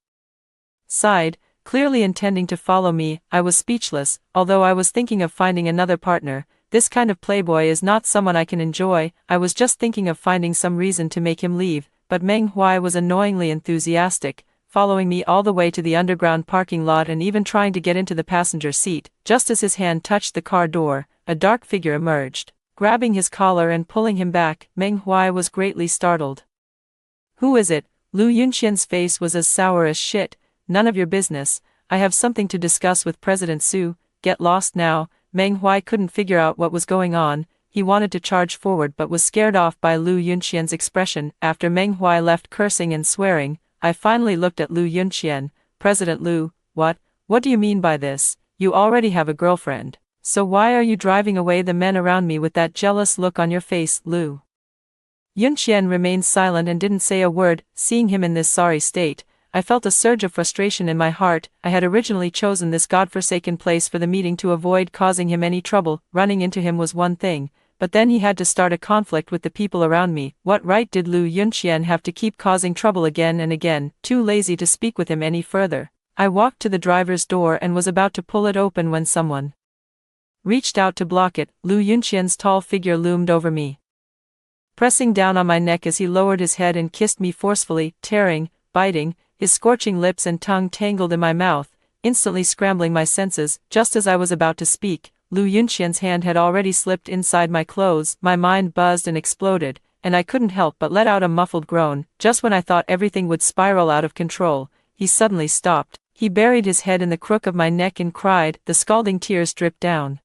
side, clearly intending to follow me. I was speechless. Although I was thinking of finding another partner, this kind of playboy is not someone I can enjoy. I was just thinking of finding some reason to make him leave, but Meng Huai was annoyingly enthusiastic, following me all the way to the underground parking lot and even trying to get into the passenger seat. Just as his hand touched the car door, a dark figure emerged, grabbing his collar and pulling him back. Meng Huai was greatly startled. "Who is it?" Lu Yunqian's face was as sour as shit. "None of your business. I have something to discuss with President Su." "Get lost now." Meng Huai couldn't figure out what was going on. He wanted to charge forward but was scared off by Lu Yunqian's expression. After Meng Huai left cursing and swearing, I finally looked at Lu Yunqian. "President Lu, what do you mean by this? You already have a girlfriend. So why are you driving away the men around me with that jealous look on your face?" Lu Yunqian remained silent and didn't say a word. Seeing him in this sorry state, I felt a surge of frustration in my heart. I had originally chosen this godforsaken place for the meeting to avoid causing him any trouble. Running into him was one thing, but then he had to start a conflict with the people around me. What right did Lu Yunqian have to keep causing trouble again and again? Too lazy to speak with him any further, I walked to the driver's door and was about to pull it open when someone reached out to block it. Lu Yunqian's tall figure loomed over me, pressing down on my neck as he lowered his head and kissed me forcefully, tearing, biting, his scorching lips and tongue tangled in my mouth, instantly scrambling my senses. Just as I was about to speak, Lu Yunqian's hand had already slipped inside my clothes. My mind buzzed and exploded, and I couldn't help but let out a muffled groan. Just when I thought everything would spiral out of control, he suddenly stopped. He buried his head in the crook of my neck and cried. The scalding tears dripped down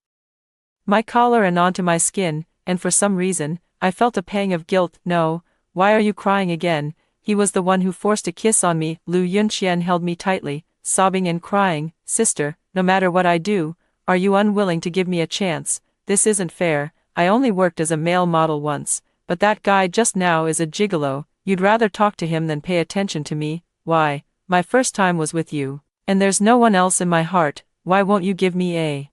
my collar and onto my skin, and for some reason, I felt a pang of guilt. "No, why are you crying again?" He was the one who forced a kiss on me. Lu Yunqian held me tightly, sobbing and crying. "Sister, no matter what I do, are you unwilling to give me a chance? This isn't fair. I only worked as a male model once, but that guy just now is a gigolo. You'd rather talk to him than pay attention to me." "Why, my first time was with you. And there's no one else in my heart, why won't you give me a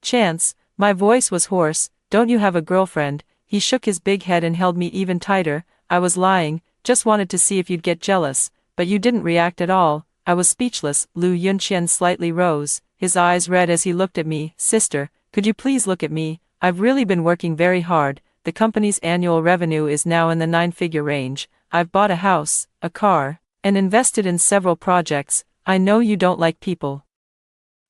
chance? My voice was hoarse. Don't you have a girlfriend? He shook his big head and held me even tighter. I was lying, just wanted to see if you'd get jealous, but you didn't react at all. I was speechless. Lu Yunqian slightly rose, his eyes red as he looked at me. Sister, could you please look at me? I've really been working very hard. The company's annual revenue is now in the 9-figure range. I've bought a house, a car, and invested in several projects. I know you don't like people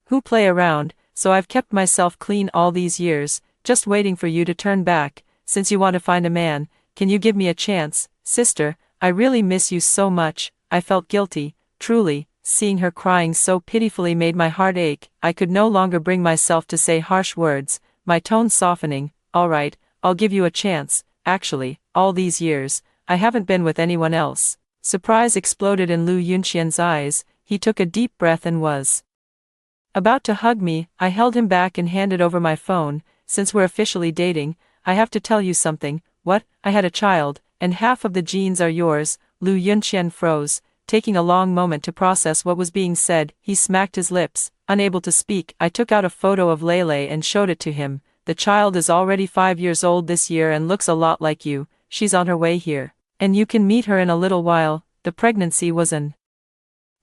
who play around, so I've kept myself clean all these years, just waiting for you to turn back. Since you want to find a man, can you give me a chance? Sister, I really miss you so much. I felt guilty, truly. Seeing her crying so pitifully made my heart ache. I could no longer bring myself to say harsh words, my tone softening. All right, I'll give you a chance. Actually, all these years, I haven't been with anyone else. Surprise exploded in Lu Yunqian's eyes. He took a deep breath and was about to hug me. I held him back and handed over my phone. Since we're officially dating, I have to tell you something. What? I had a child, and half of the genes are yours. Lu Yunqian froze, taking a long moment to process what was being said. He smacked his lips, unable to speak. I took out a photo of Lele and showed it to him. The child is already 5 years old this year and looks a lot like you. She's on her way here, and you can meet her in a little while. The pregnancy was an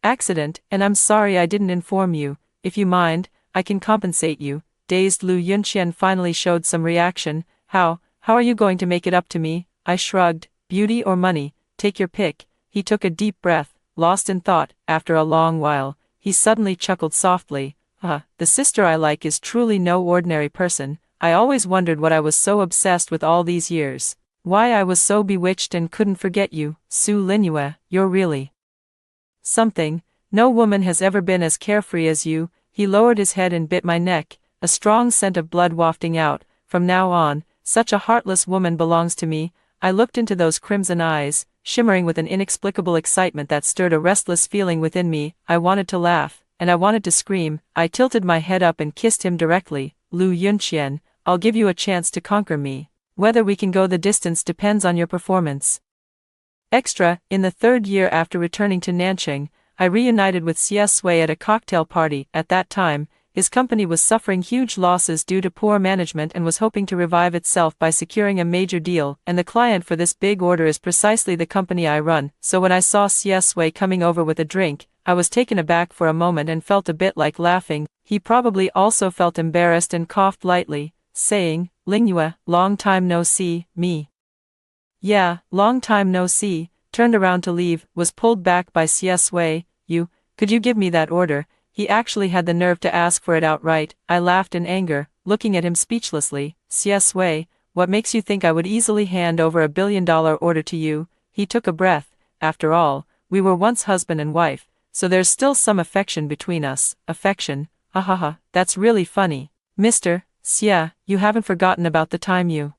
accident, and I'm sorry I didn't inform you. If you mind, I can compensate you. Dazed Lu Yunqian finally showed some reaction. How are you going to make it up to me? I shrugged. Beauty or money, take your pick. He took a deep breath, lost in thought. After a long while, he suddenly chuckled softly. The sister I like is truly no ordinary person. I always wondered what I was so obsessed with all these years. Why I was so bewitched and couldn't forget you. Su Linyue, you're really something. No woman has ever been as carefree as you. He lowered his head and bit my neck, a strong scent of blood wafting out. From now on, such a heartless woman belongs to me. I looked into those crimson eyes, shimmering with an inexplicable excitement that stirred a restless feeling within me. I wanted to laugh, and I wanted to scream. I tilted my head up and kissed him directly. Lu Yunqian, I'll give you a chance to conquer me. Whether we can go the distance depends on your performance. Extra, in the 3rd year after returning to Nanching, I reunited with Xie Sui at a cocktail party. At that time, his company was suffering huge losses due to poor management and was hoping to revive itself by securing a major deal, and the client for this big order is precisely the company I run. So when I saw Xie Sui coming over with a drink, I was taken aback for a moment and felt a bit like laughing. He probably also felt embarrassed and coughed lightly, saying, Lingyue, long time no see. Me. Yeah, long time no see. Turned around to leave, was pulled back by Xie Sui. Could you give me that order? He actually had the nerve to ask for it outright. I laughed in anger, looking at him speechlessly. Xie Sui, what makes you think I would easily hand over $1 billion order to you? He took a breath. After all, we were once husband and wife, so there's still some affection between us. Affection? That's really funny. Mr. Xie, you haven't forgotten about the time you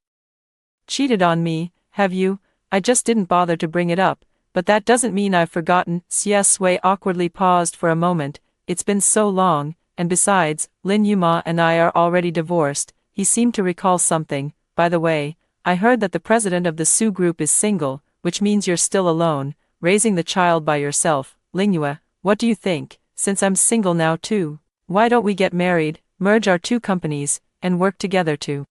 cheated on me, have you? I just didn't bother to bring it up, but that doesn't mean I've forgotten. Xie Sui awkwardly paused for a moment. It's been so long, and besides, Lin Yuma and I are already divorced. He seemed to recall something. By the way, I heard that the president of the Su Group is single, which means you're still alone, raising the child by yourself. Lingyue, what do you think? Since I'm single now too, why don't we get married, merge our 2 companies, and work together to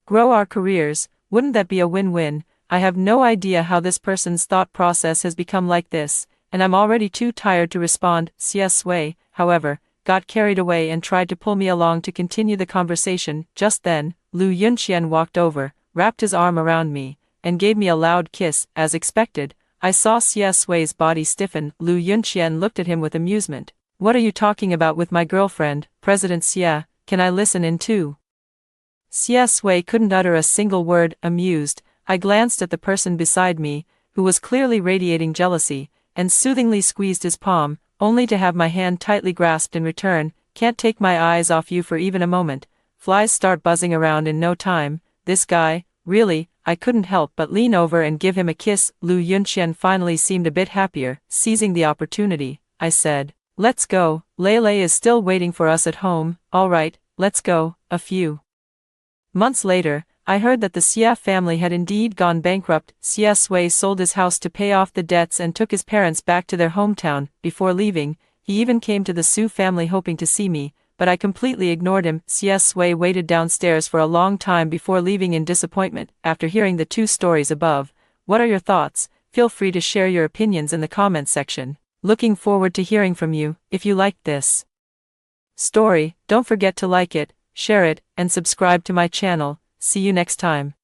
grow our careers? Wouldn't that be a win-win? I have no idea how this person's thought process has become like this, and I'm already too tired to respond. Xie Sui, however, got carried away and tried to pull me along to continue the conversation. Just then, Lu Yunqian walked over, wrapped his arm around me, and gave me a loud kiss. As expected, I saw Xie Sui's body stiffen. Lu Yunqian looked at him with amusement. What are you talking about with my girlfriend, President Xie? Can I listen in too? Xie Sui couldn't utter a single word. Amused, I glanced at the person beside me, who was clearly radiating jealousy, and soothingly squeezed his palm, only to have my hand tightly grasped in return. Can't take my eyes off you for even a moment. Flies start buzzing around in no time. This guy, really. I couldn't help but lean over and give him a kiss. Lu Yunqian finally seemed a bit happier. Seizing the opportunity, I said, let's go. Lele is still waiting for us at home. All right, let's go. A few months later, I heard that the Xia family had indeed gone bankrupt. Xia Sui sold his house to pay off the debts and took his parents back to their hometown. Before leaving, he even came to the Su family hoping to see me, but I completely ignored him. Xia Sui waited downstairs for a long time before leaving in disappointment. After hearing the two stories above, what are your thoughts? Feel free to share your opinions in the comments section. Looking forward to hearing from you. If you liked this story, don't forget to like it, share it, and subscribe to my channel. See you next time.